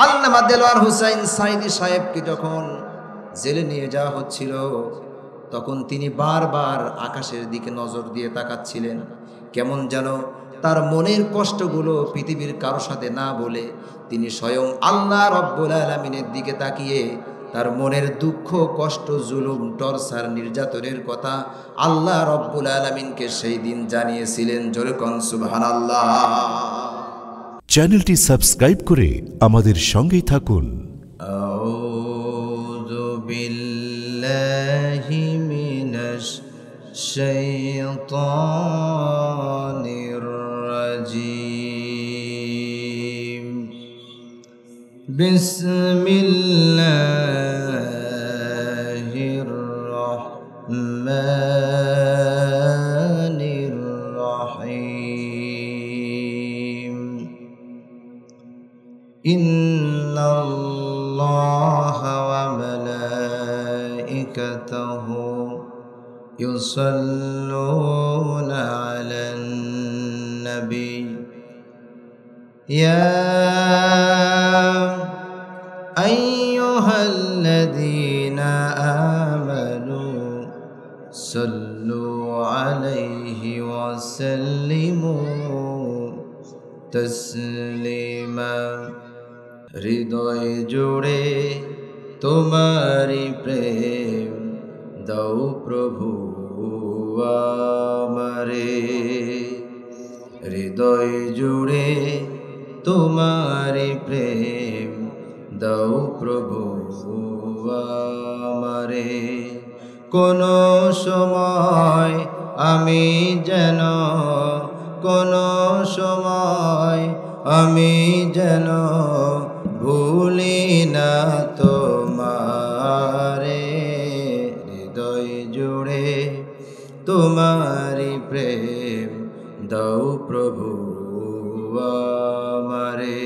আল্লামা দেলোয়ার হোসাইন সাইদি সাহেবকে যখন জেলে নিয়ে যাওয়া হচ্ছিল, তখন তিনি বারবার আকাশের দিকে নজর দিয়ে তাকাচ্ছিলেন। কেমন যেন তার মনের কষ্টগুলো পৃথিবীর কারো সাথে না বলে তিনি স্বয়ং আল্লাহ রব্বুল আলামিনের দিকে তাকিয়ে তার মনের দুঃখ, কষ্ট, জুলুম, টর্চার, নির্যাতনের কথা আল্লাহ রব্বুল আলামিনকে সেই দিন জানিয়েছিলেন। জোরে কোন সুবহানাল্লাহ। চ্যানেলটি সাবস্ক্রাইব করে আমাদের সঙ্গেই থাকুন। আউযু বিল্লাহি মিনাশ শাইতানির রাজিম। বিসমিল্লাহির রাহমানির রাহিম। ইন্নাল্লাহা ওয়া মালাইকাতাহু ইউসাল্লুনা আলান নবী ইয়া আইয়ুহাল্লাযীনা আমানু সাল্লু আলাইহি ওয়া সাল্লিমু তাসলিমা। হৃদয় জুড়ে তোমারি প্রেম দাও প্রভু আমারে। হৃদয় জুড়ে তোমারি প্রেম দাও প্রভু আমারে। কোনো সময় আমি যেন, কোনো সময় আমি যেন ভুলি না তোমারে। হৃদয় জুড়ে তোমারি প্রেম দাও প্রভু আমারে।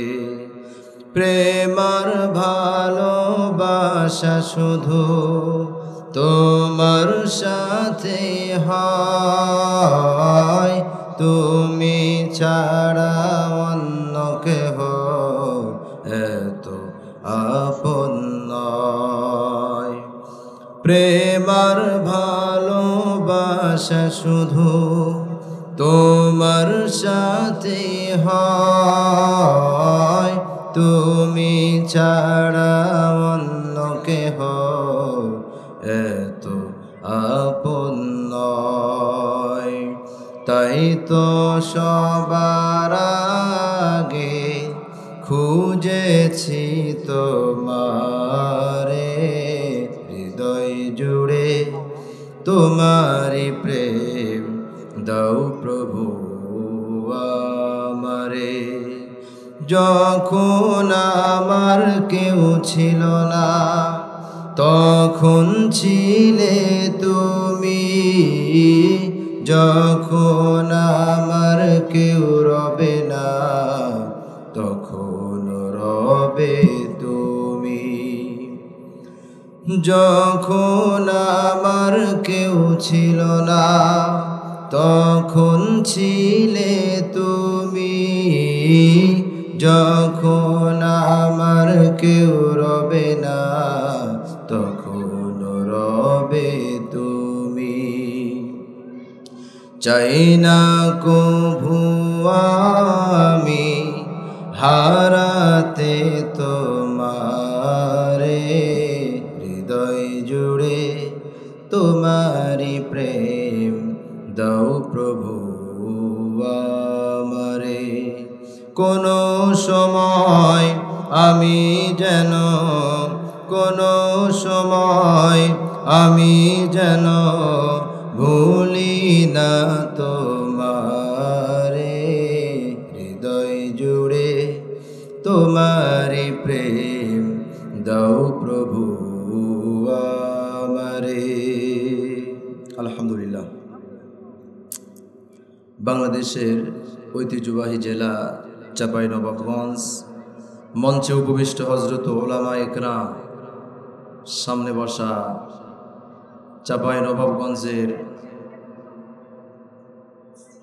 প্রেমার ভালোবাসা শুধু তোমার সাথে হয়, তুমি ছাড়া অন্য কেহ এত আপন নয়। প্রেমার ভালোবাসা শুধু তোমার সাথে হয়, তুমি ছাড়া অন্য কেহ এত আপন নয়। তাই তো সবার আগে খুঁজেছি তোমারে। হৃদয় জুড়ে তোমারি প্রেম দাও প্রভু আমারে। যখন আমার কেউ ছিল না তখন ছিলে তুমি, যখন আমার কেউ রবে না তখন রবে তুমি। যখন আমার কেউ ছিল না তখন ছিলে তুমি, যখন আমার কেউ রবে না তখন রবে তুমি। চাই না কভু আমি হারাতে তোমারে। হৃদয় জুড়ে তোমারি প্রেম দাও প্রভু আমারে। কোনো সময় আমি যেন, কোনো সময় আমি যেন ভুলি না তোমারে। হৃদয় জুড়ে তোমারি প্রেম দাও প্রভু আমারে। আলহামদুলিল্লাহ। বাংলাদেশের ঐতিহ্যবাহী জেলা চাঁপাইনবাবগঞ্জ, মঞ্চে উপবিষ্ট হযরত উলামা একরাম, সামনে বসা চাঁপাইনবাবগঞ্জের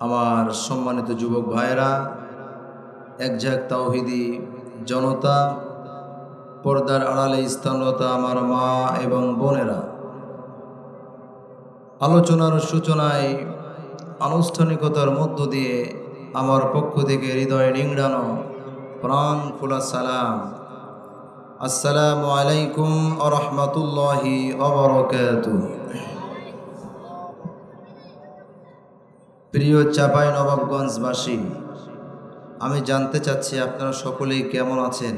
আমার সম্মানিত যুবক ভাইরা, একঝাঁক তাওহীদি জনতা, পর্দার আড়ালে স্থানরত আমার মা এবং বোনেরা, আলোচনার সূচনায় আনুষ্ঠানিকতার মধ্য দিয়ে আমার পক্ষ থেকে হৃদয় নিংড়ানো প্রাণ খোলা সালাম, আসসালামু আলাইকুম ওয়া রাহমাতুল্লাহি ওয়া বারাকাতুহু। প্রিয় চাঁপাইনবাবগঞ্জবাসী, আমি জানতে চাচ্ছি আপনারা সকলেই কেমন আছেন?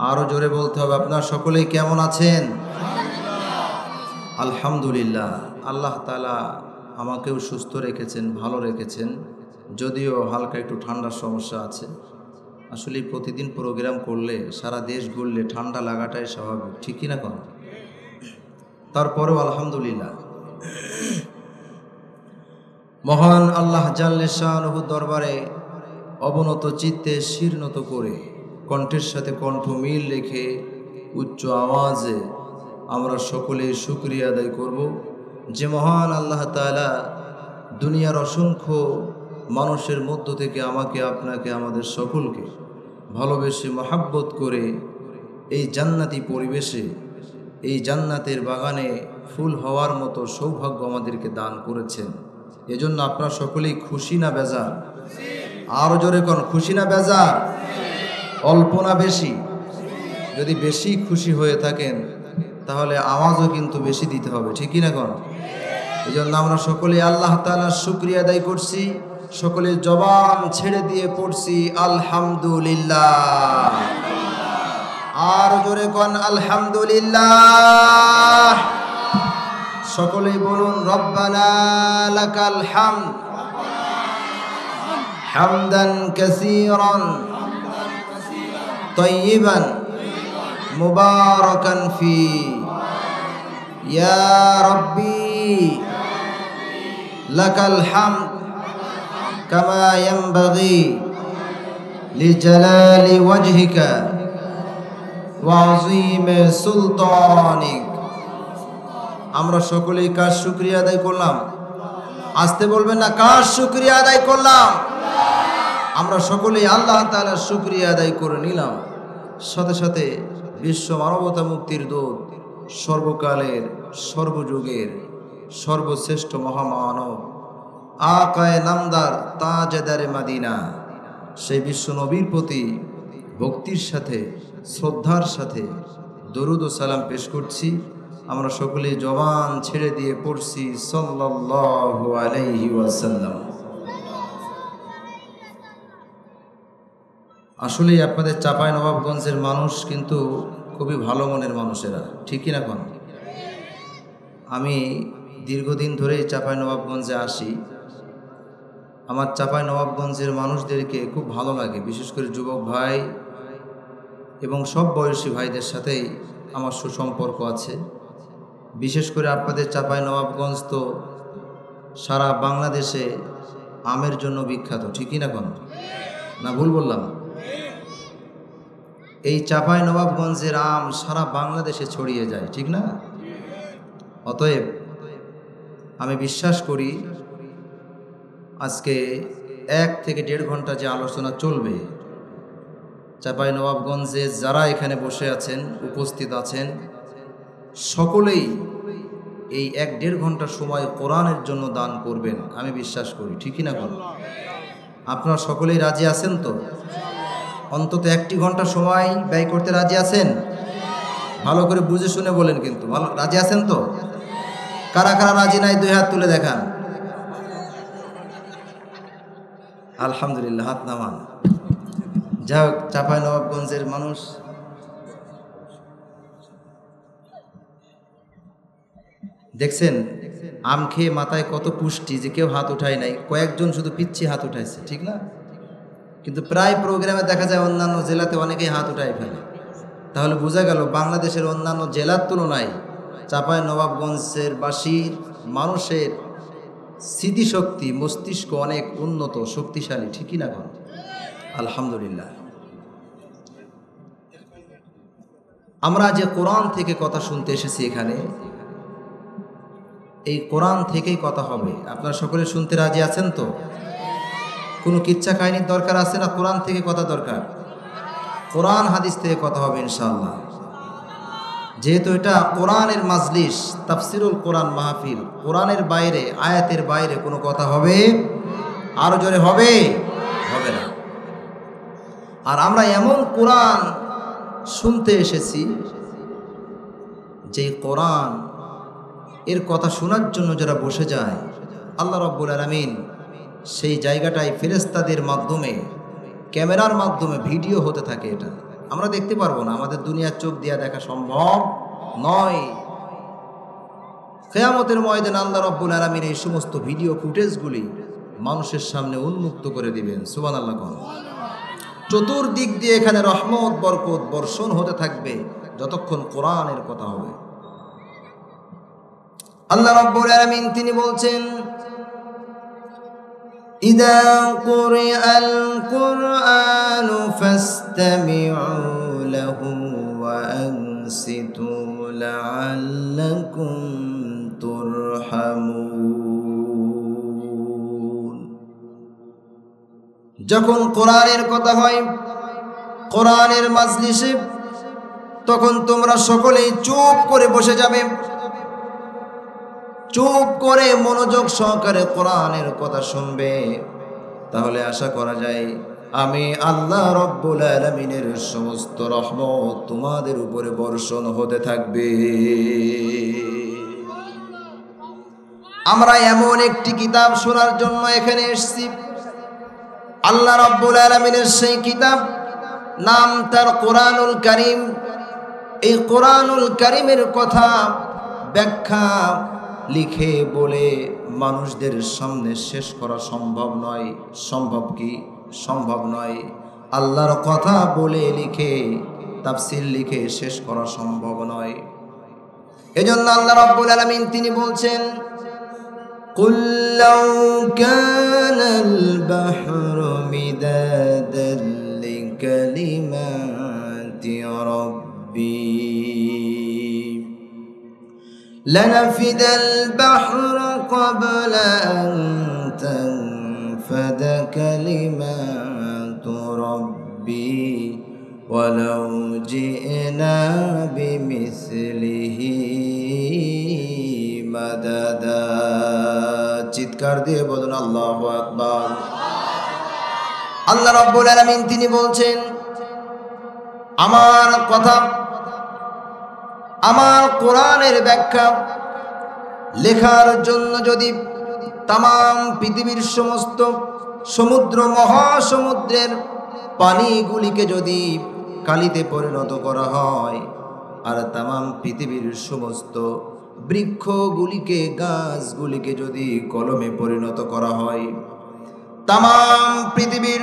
আরো জোরে বলতে হবে, আপনারা সকলেই কেমন আছেন? আলহামদুলিল্লাহ। আল্লাহ তাআলা আমাকেও সুস্থ রেখেছেন, ভালো রেখেছেন, যদিও হালকা একটু ঠান্ডার সমস্যা আছে। আসলে প্রতিদিন প্রোগ্রাম করলে, সারা দেশ ঘুরলে ঠান্ডা লাগাটাই স্বাভাবিক, ঠিক কি না? কোন তারপরেও আলহামদুলিল্লাহ, মহান আল্লাহ জাল্লে শাআনুহু দরবারে অবনত চিত্তে শিরনত করে কণ্ঠের সাথে কণ্ঠ মিল রেখে উচ্চ আওয়াজে আমরা সকলে শুকরিয়া আদায় করব যে মহান আল্লাহ তাআলা দুনিয়ার অসংখ্য মানুষের মধ্য থেকে আমাকে, আপনাকে, আমাদের সকলকে ভালোবেসে মহাব্বত করে এই জান্নাতি পরিবেশে, এই জান্নাতের বাগানে ফুল হওয়ার মতো সৌভাগ্য আমাদেরকে দান করেছেন। এজন্য আপনারা সকলেই খুশি না বেজার? আরো জোরে কোন, খুশি না বেজার? অল্প না বেশি? যদি বেশি খুশি হয়ে থাকেন তাহলে আওয়াজও কিন্তু বেশি দিতে হবে, ঠিকই না? কোন এই জন্য আমরা সকলে আল্লাহ তাআলার শুকরিয়া আদায় করছি, সকলে জবান ছেড়ে দিয়ে পড়ছি আলহামদুলিল্লাহ। আর জোরে কোন আলহামদুলিল্লাহ। সকলেই বলুন রব্বানা লাকাল হামদ হামদান কাসীরান তাইয়িবান মুবারাকান ফি ইয়া রাব্বি লাকাল হামদ কামা ইয়ানবাগি লিজালালি ওয়াজহিকা ওয়া আযীমি সুলতানিক। আমরা সকলেই কার শুকরিয়া আদায় করলাম? আসতে বলবেন না, কার শুকরিয়া আদায় করলাম? আমরা সকলেই আল্লাহ তাআলার শুকরিয়া আদায় করে নিলাম। সাথে সাথে বিশ্ব মানবতা মুক্তির দূত, সর্বকালের সর্বযুগের সর্বশ্রেষ্ঠ মহামানব, আকায়ে নামদার তাজেদারে মাদিনা, সেই বিশ্ব নবীর প্রতি ভক্তির সাথে, শ্রদ্ধার সাথে দরুদ ও সালাম পেশ করছি। আমরা সকলে জবান ছেড়ে দিয়ে পড়ছি সাল্লাল্লাহু আলাইহি ওয়াসাল্লাম। আসলেই আপনাদের চাঁপাইনবাবগঞ্জের মানুষ কিন্তু খুবই ভালো মনের মানুষেরা, ঠিকই না? কোন আমি দীর্ঘদিন ধরেই চাঁপাইনবাবগঞ্জে আসি। আমার চাঁপাইনবাবগঞ্জের মানুষদেরকে খুব ভালো লাগে, বিশেষ করে যুবক ভাই এবং সব বয়সী ভাইদের সাথেই আমার সুসম্পর্ক আছে। বিশেষ করে আপনাদের চাঁপাইনবাবগঞ্জ তো সারা বাংলাদেশে আমের জন্য বিখ্যাত, ঠিকই না? কোন না ভুল বললাম? এই চাঁপাইনবাবগঞ্জের আম সারা বাংলাদেশে ছড়িয়ে যায়, ঠিক না? অতএব আমি বিশ্বাস করি আজকে 1 থেকে 1.5 ঘন্টা যে আলোচনা চলবে, চাঁপাইনবাবগঞ্জে যারা এখানে বসে আছেন, উপস্থিত আছেন, সকলেই এই 1-1.5 ঘন্টা সময় কোরআনের জন্য দান করবেন, আমি বিশ্বাস করি, ঠিকই না? কোন আপনারা সকলেই রাজি আছেন তো? অন্তত 1 ঘন্টা সময় ব্যয় করতে রাজি আছেন? ভালো করে বুঝে শুনে বলেন কিন্তু, ভালো রাজি আছেন তো? কারা কারা রাজি নাই 2 হাত তুলে দেখান। আলহামদুলিল্লাহ, হাত নামান। যাই হোক, চাঁপাইনবাবগঞ্জের মানুষ দেখছেন আম খেয়ে মাথায় কত পুষ্টি যে কেউ হাত উঠায় নাই, কয়েকজন শুধু পিচ্ছি হাত উঠাইছে, ঠিক না? কিন্তু প্রায় প্রোগ্রামে দেখা যায় অন্যান্য জেলাতে অনেকেই হাত উঠায় ফেলে। তাহলে বোঝা গেল বাংলাদেশের অন্যান্য জেলার তুলনায় চাঁপাইনবাবগঞ্জের বাসীর মানুষের স্মৃতিশক্তি, মস্তিষ্ক অনেক উন্নত, শক্তিশালী, ঠিকই না? কোন আলহামদুলিল্লাহ। আমরা যে কোরআন থেকে কথা শুনতে এসেছি এখানে, এই কোরআন থেকেই কথা হবে। আপনারা সকলে শুনতে রাজি আছেন তো? কোনো কিচ্ছা কাহিনীর দরকার আছে না? কোরআন থেকে কথা দরকার। কোরআন হাদিস থেকে কথা হবে ইনশাআল্লাহ। যেহেতু এটা কোরআনের মাজলিস, তাফসিরুল কোরআন মাহফিল, কোরআনের বাইরে, আয়াতের বাইরে কোনো কথা হবে? আরো জোরে হবে? হবে না। আর আমরা এমন কোরআন শুনতে এসেছি যে কোরআন এর কথা শোনার জন্য যারা বসে যায়, আল্লাহ রাব্বুল আলামিন সেই জায়গাটায় ফেরেশতাদের মাধ্যমে, ক্যামেরার মাধ্যমে ভিডিও হতে থাকে। এটা আমরা দেখতে পারবো না, আমাদের দুনিয়ার চোখ দিয়ে দেখা সম্ভব নয়। কিয়ামতের ময়দানে আল্লাহ রাব্বুল আলামিন এই সমস্ত ভিডিও ফুটেজগুলি মানুষের সামনে উন্মুক্ত করে দিবেন। সুবহানাল্লাহ। চতুর্দিক দিয়ে এখানে রহমত বরকত বর্ষণ হতে থাকবে যতক্ষণ কোরআনের কথা হবে। আল্লাহ রাব্বুল আলামিন তিনি বলছেন, ইযা কুরিআল কুরআনু ফাসতামিউ লাহু ওয়া আনসিতু লাআল্লাকুম তুরহামুন। যখন কোরআনের কথা হয়, কোরআনের মাজলিসে, তখন তোমরা সকলেই চুপ করে বসে যাবে, চুপ করে মনোযোগ সহকারে কোরআনের কথা শুনবে। তাহলে আশা করা যায় আমি আল্লাহ রাব্বুল আলামিনের সমস্ত রহমত তোমাদের উপরে বর্ষণ হতে থাকবে। আমরা এমন একটি কিতাব শোনার জন্য এখানে এসেছি, আল্লাহ রাব্বুল আলামিনের সেই কিতাব, নাম তার কোরআনুল কারীম। এই কোরআনুল কারীমের কথা ব্যাখ্যা লিখে বলে মানুষদের সামনে শেষ করা সম্ভব নয়। সম্ভব কি? সম্ভব নয়। আল্লাহর কথা বলে লিখে, তাফসীর লিখে শেষ করা সম্ভব নয়। এজন্য আল্লাহ রাব্বুল আলামিন তিনি বলছেন, قُلْ لَوْ كَانَ الْبَحْرُ مِدَادًا لِكَلِمَاتِ رَبِّي لنفد البحر قبل أن تنفد كلمات ربي ولو جئنا بمثله مددا। চিৎকার দিয়ে বলুন আল্লাহু আকবার। আল্লাহ রাব্বুল আলামিন তিনি বলছেন, আমার কথা, আমার কোরআনের ব্যাখ্যা লেখার জন্য যদি তাম পৃথিবীর সমস্ত সমুদ্র, মহাসমুদ্রের পানিগুলিকে যদি কালিতে পরিণত করা হয়, আর তাম পৃথিবীর সমস্ত বৃক্ষগুলিকে, গাছগুলিকে যদি কলমে পরিণত করা হয়, তাম পৃথিবীর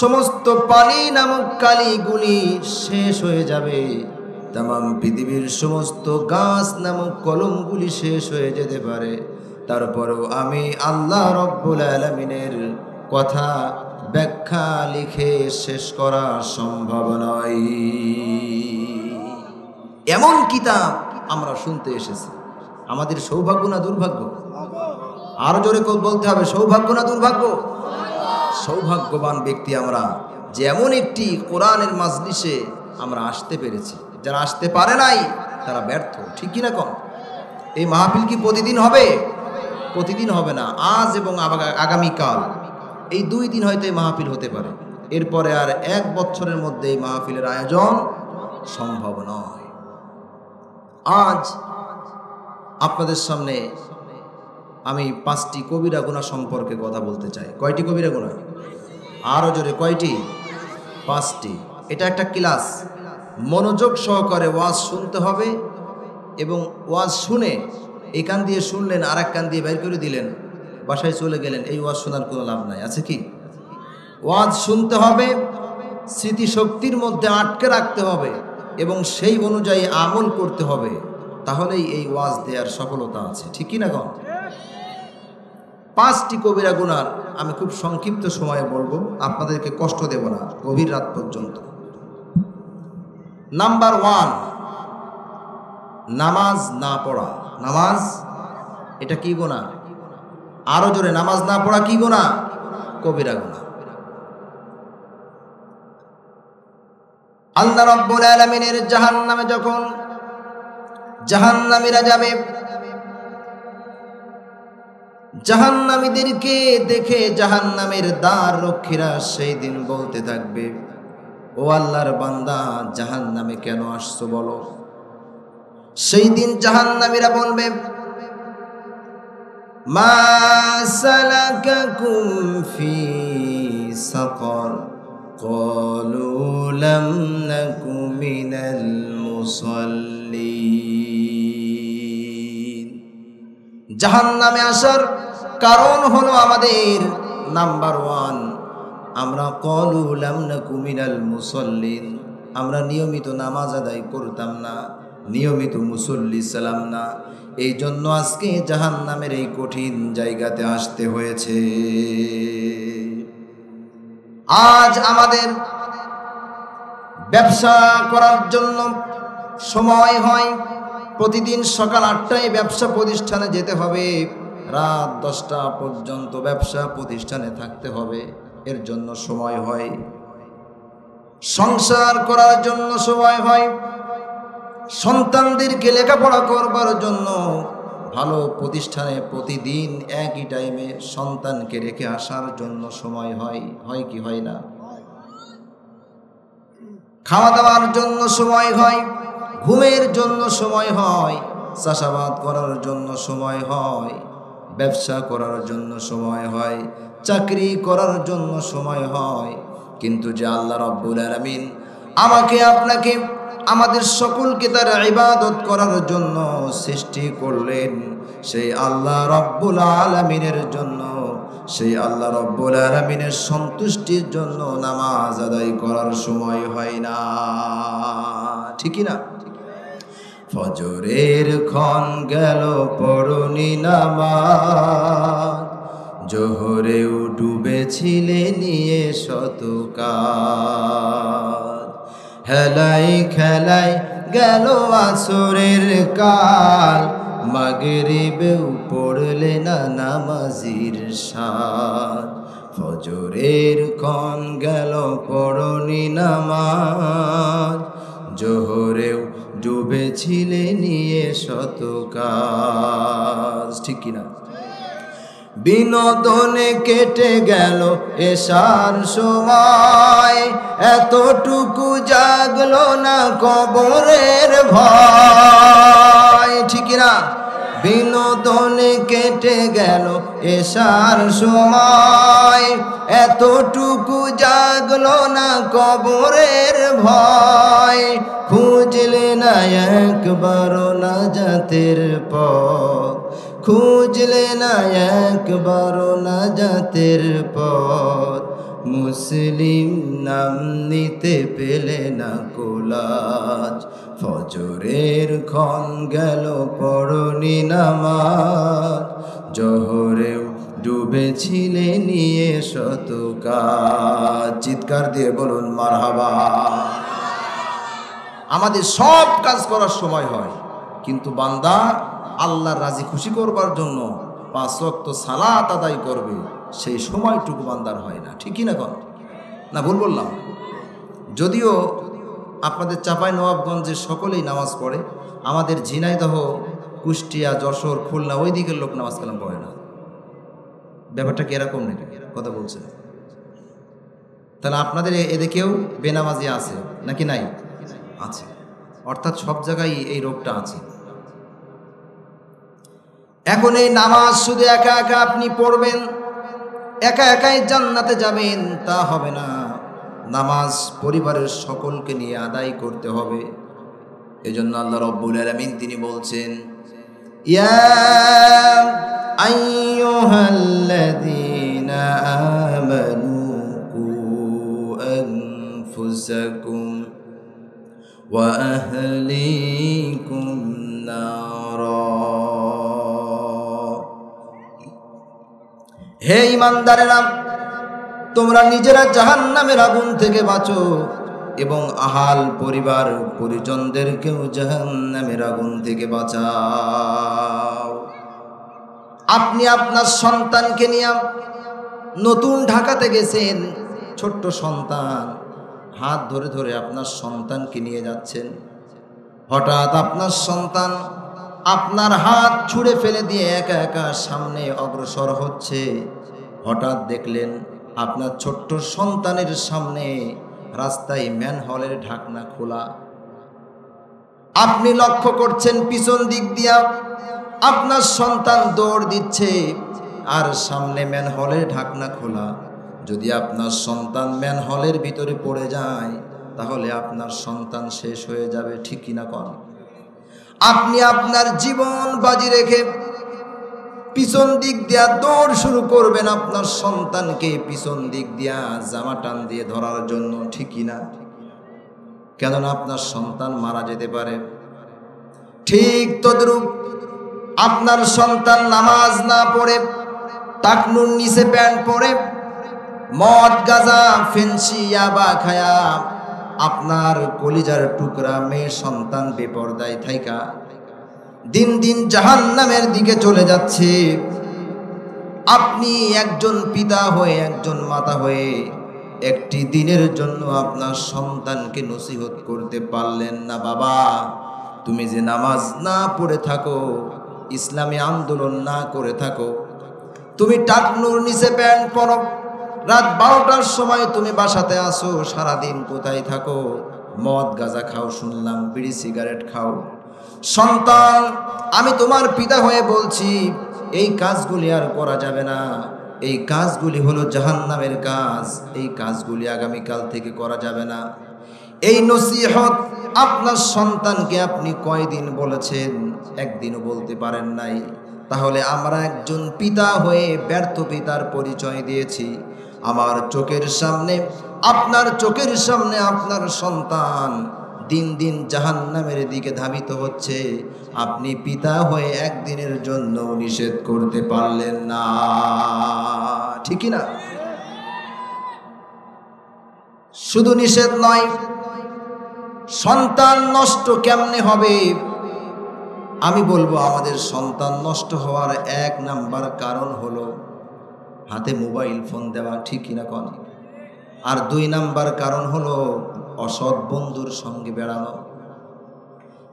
সমস্ত পানি নামক কালিগুলি শেষ হয়ে যাবে, তাম পৃথিবীর সমস্ত গাছ নামক কলমগুলি শেষ হয়ে যেতে পারে। তারপরেও আমি আল্লাহ রাব্বুল আলামিনের কথা ব্যাখ্যা লিখে শেষ করা সম্ভব নয়। এমন কিতাব আমরা শুনতে এসেছি। আমাদের সৌভাগ্য না দুর্ভাগ্য? আরো জোরে বলতে হবে, সৌভাগ্য না দুর্ভাগ্য? সৌভাগ্যবান ব্যক্তি আমরা যে এমন একটি কোরআনের মাজলিসে আমরা আসতে পেরেছি। যারা আসতে পারে নাই তারা ব্যর্থ, ঠিক কিনা কম? এই মাহফিল কি প্রতিদিন হবে? প্রতিদিন হবে না। আজ এবং আগামীকাল এই 2 দিন হয়তো এই মাহফিল হতে পারে, এরপরে আর 1 বছরের মধ্যে এই মাহফিলের আয়োজন সম্ভব নয়। আজ আপনাদের সামনে আমি 5টি কবিরা গুনাহ সম্পর্কে কথা বলতে চাই। কয়টি কবিরা গুনাহ? আরো জোরে কয়টি? 5টি। এটা একটা ক্লাস, মনোযোগ সহকারে ওয়াজ শুনতে হবে, এবং ওয়াজ শুনে এই কান দিয়ে শুনলেন, আর এক কান দিয়ে বের করে দিলেন, বাসায় চলে গেলেন, এই ওয়াজ শোনার কোনো লাভ নাই, আছে কি? ওয়াজ শুনতে হবে, স্মৃতিশক্তির মধ্যে আটকে রাখতে হবে, এবং সেই অনুযায়ী আমল করতে হবে, তাহলেই এই ওয়াজ দেওয়ার সফলতা আছে, ঠিক কি না গো? 5টি কবিরা গুনাহ আমি খুব সংক্ষিপ্ত সময়ে বলবো, আপনাদেরকে কষ্ট দেব না গভীর রাত পর্যন্ত। নাম্বার 1, নামাজ না পড়া। নামাজ এটা কি গুনাহ? আরো জোরে, নামাজ না পড়া কি গুনাহ? কবিরা গুনাহ। আল্লাহ রাব্বুল আলামিনের জাহান্নামে যখন জাহান্নামীরা যাবে, জাহান্নামীদেরকে দেখে জাহান্নামের দ্বার রক্ষীরা সেই দিন বলতে থাকবে, ও আল্লাহর বান্দা, জাহান্নামে কেন আসছো বলো। সেই দিন জাহান্নামীরা বলবে, মা সালাকাকুম ফি সাকার, ক্বালু লাম নাকু মিনাল মুসাল্লিন। জাহান্নামে আসার কারণ হলো আমাদের নাম্বার 1, আমরা ক্বালু লাম নাকু মিনাল মুসাল্লিন, আমরা নিয়মিত নামাজ আদায় করতাম না, নিয়মিত মুসল্লি ছিলাম না, এই জন্য আজকে জাহান্নামের এই কঠিন জায়গাতে আসতে হয়েছে। আজ আমাদের ব্যবসা করার জন্য সময় হয়, প্রতিদিন সকাল 8টায় ব্যবসা প্রতিষ্ঠানে যেতে হবে, রাত 10টা পর্যন্ত ব্যবসা প্রতিষ্ঠানে থাকতে হবে, এর জন্য সময় হয়। সংসার করার জন্য সময় হয়, সন্তানদেরকে লেখাপড়া করবার জন্য ভালো প্রতিষ্ঠানে প্রতিদিন একই টাইমে সন্তানকে রেখে আসার জন্য সময় হয়, হয় কি হয় না? খাওয়া দাওয়ার জন্য সময় হয়, ঘুমের জন্য সময় হয়, চাষাবাদ করার জন্য সময় হয়, ব্যবসা করার জন্য সময় হয়, চাকরি করার জন্য সময় হয়। কিন্তু যে আল্লাহ রাব্বুল আলামিন আমাকে আপনাকে আমাদের সকলকে তার ইবাদত করার জন্য সৃষ্টি করলেন, সেই আল্লাহ রাব্বুল আলামিনের জন্য, সেই আল্লাহ রাব্বুল আলামিনের সন্তুষ্টির জন্য নামাজ আদায় করার সময় হয় না, ঠিকই না? ফজরের ক্ষণ গেল পড়নি নামাজ, জোহরেও ডুবেছিলে নিয়ে শতকাল, হেলাই খেলাই গেল আসরের কাল, মাগরিবেও পড়লে না নামাজির সাথ। ফজরের ক্ষণ গেল পড়নি নামাজ, জোহরেও ডুবেছিলে নিয়ে শতকাল, ঠিক কিনা? বিনোদনে কেটে গেল এশার সময়, এতটুকু জাগলো না কবরের ভয়, ঠিক না? বিনোদনে কেটে গেল এশার সময়, এতটুকু জাগলো না কবরের ভয়, খুঁজলে না একবারও নাজাতের পথ, খুঁজলে না একবারও নাজাতের পথ, মুসলিম নাম নিতে পেলে না কোলাজ। ফজরের ক্ষণ গেল পড়নি নামাজ, জোহরেও ডুবেছিলে নিয়ে শতকাল। চিৎকার দিয়ে বলুন মারহাবা। আমাদের সব কাজ করার সময় হয়, কিন্তু বান্দা আল্লাহর রাজি খুশি করবার জন্য 5 ওয়াক্ত সালাত আদায় করবে, সেই সময়টুকু বান্দার হয় না, ঠিকই না? কোন না ভুল বললাম? যদিও আপনাদের চাঁপাইনবাবগঞ্জে সকলেই নামাজ পড়ে, আমাদের ঝিনাইদহ, কুষ্টিয়া, যশোর, খুলনা ওই দিকের লোক নামাজ কালাম পড়ে না। ব্যাপারটা কি এরকম নাকি? কথা বলছেন? তাহলে আপনাদের এদিকেও বেনামাজি আছে নাকি নাই? আছে। অর্থাৎ সব জায়গায় এই রোগটা আছে। এখন এই নামাজ শুধু একা একা আপনি পড়বেন, একা একাই জান্নাতে যাবেন, তা হবে না। নামাজ পরিবারের সকলকে নিয়ে আদায় করতে হবে। এজন্য আল্লাহ রাব্বুল আলামিন তিনি বলছেন, ইয়া আইয়ুহাল্লাযীনা আমানু কু আনফুসাকুম ওয়া আহলিকুম নারা। হে ঈমানদারেরা, তোমরা নিজেরা জাহান্নামের আগুন থেকে বাঁচো এবং আহাল পরিবার পরিজনদেরকেও জাহান্নামের আগুন থেকে বাঁচাও। আপনি আপনার সন্তানকে নিয়ে নতুন ঢাকাতে গেছেন, ছোট্ট সন্তান, হাত ধরে ধরে আপনার সন্তানকে নিয়ে যাচ্ছেন। হঠাৎ আপনার সন্তান আপনার হাত ছুঁড়ে ফেলে দিয়ে একা একা সামনে অগ্রসর হচ্ছে। হঠাৎ দেখলেন আপনার ছোট্ট সন্তানের সামনে রাস্তায় ম্যানহোলের ঢাকনা খোলা। আপনি লক্ষ্য করছেন পিছন দিক দিয়া আপনার সন্তান দৌড় দিচ্ছে আর সামনে ম্যানহোলের ঢাকনা খোলা। যদি আপনার সন্তান ম্যানহোলের ভিতরে পড়ে যায় তাহলে আপনার সন্তান শেষ হয়ে যাবে, ঠিক কিনা কন? আপনি আপনার জীবন বাজি রেখে পিছন দিক দিয়া দৌড় শুরু করবেন আপনার সন্তানকে পিছন দিক দিয়া জামা টান দিয়ে ধরার জন্য, ঠিক কিনা? কেননা আপনার সন্তান মারা যেতে পারে। ঠিক তদ্রূপ আপনার সন্তান নামাজ না পড়ে টাকনুর নিচে প্যান্ট পরে মদ গাঁজা ফেন্সি ইয়াবা খায়া আপনার কলিজার টুকরা মেয়ে সন্তান বেপরদায় থাইকা দিন দিন জাহান্নামের দিকে চলে যাচ্ছে। আপনি একজন পিতা হয়ে একজন মাতা হয়ে একটি দিনের জন্য আপনার সন্তানকে নসিহত করতে পারলেন না, বাবা তুমি যে নামাজ না পড়ে থাকো, ইসলামী আন্দোলন না করে থাকো, তুমি টাকনুর নিচে প্যান্ট পরো, রাত 12টার সময় তুমি বাসাতে আসো, সারাদিন কোথায় থাকো? মদ গাঁজা খাও শুনলাম, বিড়ি সিগারেট খাও। সন্তান, আমি তোমার পিতা হয়ে বলছি এই কাজগুলি আর করা যাবে না। এই কাজগুলি হলো জাহান্নামের কাজ, এই কাজগুলি আগামীকাল থেকে করা যাবে না। এই নসিহত আপনার সন্তানকে আপনি কয়দিন বলেছেন? একদিনও বলতে পারেন নাই। তাহলে আমরা একজন পিতা হয়ে ব্যর্থ পিতার পরিচয় দিয়েছি। আমার চোখের সামনে, আপনার চোখের সামনে আপনার সন্তান দিন দিন জাহান্নামের দিকে ধাবিত হচ্ছে। আপনি পিতা হয়ে একদিনের জন্য নিষেধ করতে পারলেন না, ঠিকই না? শুধু নিষেধ নয়, সন্তান নষ্ট কেমনে হবে? আমি বলবো আমাদের সন্তান নষ্ট হওয়ার 1 নাম্বার কারণ হলো হাতে মোবাইল ফোন দেওয়া, ঠিক কিনা কন? আর 2 নাম্বার কারণ হলো অসৎ বন্ধুর সঙ্গে বেড়ানো।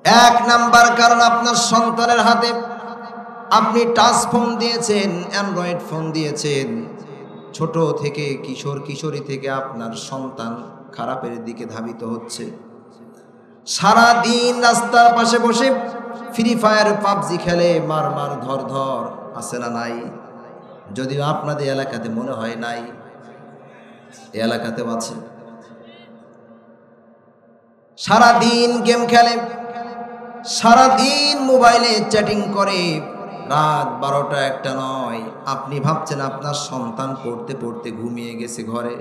1 নাম্বার কারণ আপনার সন্তানের হাতে আপনি টাচ ফোন দিয়েছেন, অ্যান্ড্রয়েড ফোন দিয়েছেন। ছোট থেকে কিশোর কিশোরী থেকে আপনার সন্তান খারাপের দিকে ধাবিত হচ্ছে। সারা দিন রাস্তার পাশে বসে ফ্রি ফায়ার পাবজি খেলে, মার মার ধর ধর, আছে না নাই? যদিও আপনাদের এলাকাতে মনে হয় নাই, এই এলাকাতেও আছে। সারা দিন গেম খেলে, সারা দিন মোবাইলে চ্যাটিং করে, রাত 12টা 1টা নয়। আপনি ভাবছেন আপনার সন্তান পড়তে পড়তে ঘুমিয়ে গেছে ঘরে,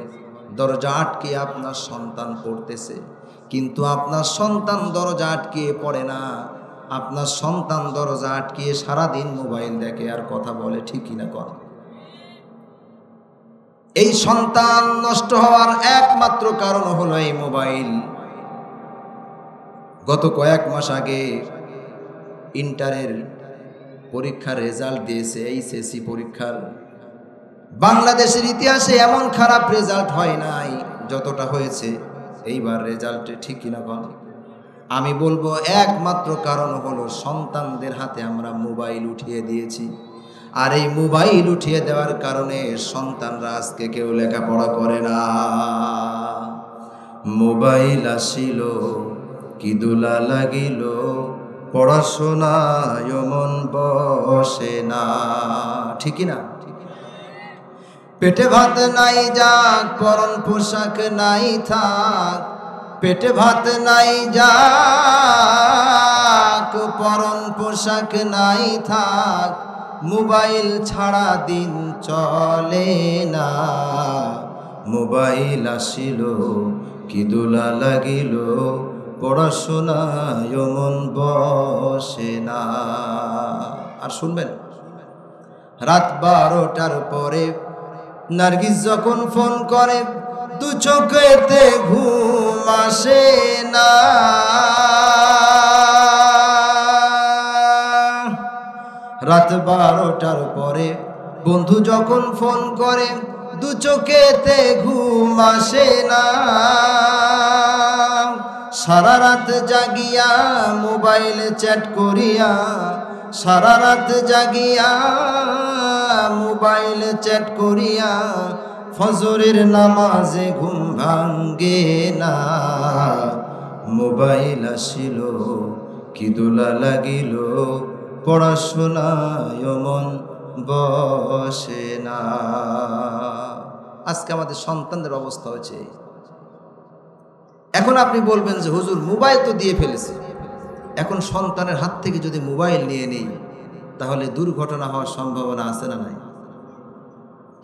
দরজা আটকে আপনার সন্তান পড়তেছে। কিন্তু আপনার সন্তান দরজা আটকিয়ে পড়ে না, আপনার সন্তান দরজা আটকিয়ে সারাদিন মোবাইল দেখে আর কথা বলে, ঠিক কিনা কর? এই সন্তান নষ্ট হওয়ার একমাত্র কারণ হলো এই মোবাইল। গত কয়েক মাস আগে ইন্টারের পরীক্ষার রেজাল্ট দিয়েছে, এইচএসসি পরীক্ষার। বাংলাদেশের ইতিহাসে এমন খারাপ রেজাল্ট হয় নাই যতটা হয়েছে এইবার রেজাল্টে, ঠিক কিনা বল? আমি বলবো একমাত্র কারণ হলো সন্তানদের হাতে আমরা মোবাইল উঠিয়ে দিয়েছি। আর এই মোবাইল উঠিয়ে দেওয়ার কারণে সন্তানরা আজকে কেউ লেখাপড়া করে না। মোবাইল আসিল কি দোলা লাগিল, পড়াশোনায় মন বসে না, ঠিকই না? পেটে ভাত নাই যাক, পরন পোশাক নাই থাক, পেটে ভাত নাই যাক, পরন পোশাক নাই থাক, মোবাইল ছাড়া দিন চলে না। মোবাইল আসিল কি দোলা লাগিল, পড়াশোনায় মন বসে না। আর শুনবেন, রাত 12টার পরে নার্গিস যখন ফোন করে, 2 চোখেতে ঘুম আসে না। রাত 12টার পরে বন্ধু যখন ফোন করে, 2 চোখেতে ঘুম আসে না। সারা রাত জাগিয়া মোবাইল চ্যাট করিয়া, সারা রাত জাগিয়া মোবাইল চ্যাট করিয়া, ফজরের নামাজে ঘুম ভাঙ্গে না। মোবাইল আসিল কি দোলা লাগিল, পড়াশোনায় মন বসে না। আজকে আমাদের সন্তানদের অবস্থা হয়েছে। এখন আপনি বলবেন যে হুজুর মোবাইল তো দিয়ে ফেলেছে, এখন সন্তানের হাত থেকে যদি মোবাইল নিয়ে নেই তাহলে দুর্ঘটনা হওয়ার সম্ভাবনা আছে না নাই?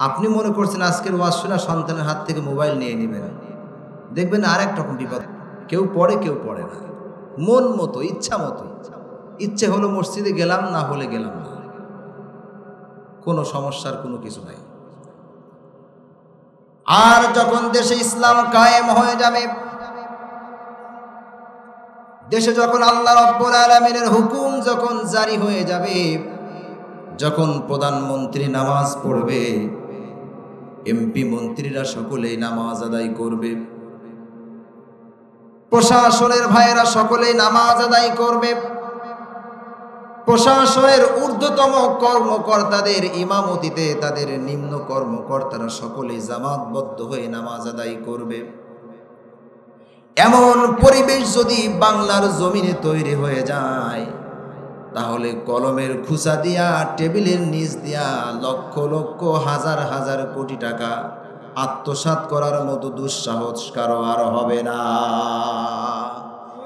আপনি মনে করছেন আজকের ওয়াজ শুনে সন্তানের হাত থেকে মোবাইল নিয়ে নেবেন, দেখবেন আরেক রকম বিপদ। কেউ পড়ে কেউ পড়ে না, মন মতো ইচ্ছা মতো, ইচ্ছে হলো মসজিদে গেলাম, না হলে গেলাম না, কোনো সমস্যার কোনো কিছু নাই। আর যখন দেশে ইসলাম কায়েম হয়ে যাবে, দেশে যখন আল্লাহ রাব্বুল আলামিনের হুকুম যখন জারি হয়ে যাবে, যখন প্রধানমন্ত্রী নামাজ পড়বে, এমপি মন্ত্রীরা সকলেই নামাজ আদায় করবে, প্রশাসনের ভাইয়েরা সকলেই নামাজ আদায় করবে, প্রশাসনের ঊর্ধ্বতম কর্মকর্তাদের ইমামতিতে তাদের নিম্ন কর্মকর্তারা সকলেই জামাতবদ্ধ হয়ে নামাজ আদায় করবে। এমন পরিবেশ যদি বাংলার জমিনে তৈরি হয়ে যায়, তাহলে কলমের খুঁচা দিয়া, টেবিলের নিচ দিয়া লক্ষ লক্ষ হাজার হাজার কোটি টাকা আত্মসাৎ করার মতো দুঃসাহস কারো আর হবে না,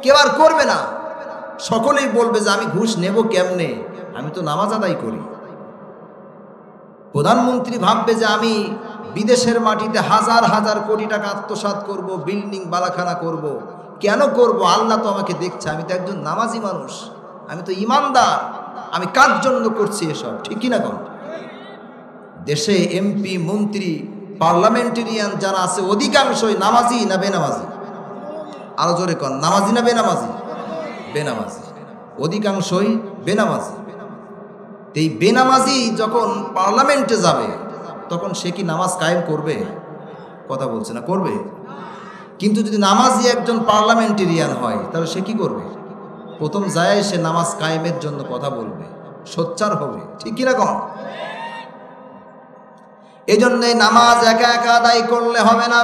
কেউ আর করবে না। সকলেই বলবে যে আমি ঘুষ নেব কেমনে, আমি তো নামাজ আদায় করি। প্রধানমন্ত্রী ভাববে যে আমি বিদেশের মাটিতে হাজার হাজার কোটি টাকা আত্মসাৎ করব, বিল্ডিং বালাখানা করব। কেন করব? আল্লাহ তো আমাকে দেখছে, আমি তো একজন নামাজি মানুষ, আমি তো ইমানদার, আমি কার জন্য করছি এসব, ঠিক কিনা কোন? দেশে এমপি মন্ত্রী পার্লামেন্টেরিয়ান যারা আছে অধিকাংশই নামাজি না বেনামাজি? আরো জোরে কন, নামাজি না বেনামাজি? বেনামাজি, অধিকাংশই বেনামাজি। এই বেনামাজি যখন পার্লামেন্টে যাবে তখন সে কি নামাজ কায়েম করবে? কথা বলছে না, করবে? কিন্তু যদি নামাজি একজন পার্লামেন্টেরিয়ান হয় তাহলে সে কি করবে? প্রথম যায় সে নামাজ কায়েমের জন্য কথা বলবে, সোচ্চার হবে, ঠিক কিনা কন? এই জন্যে নামাজ একা একা আদায় করলে হবে না,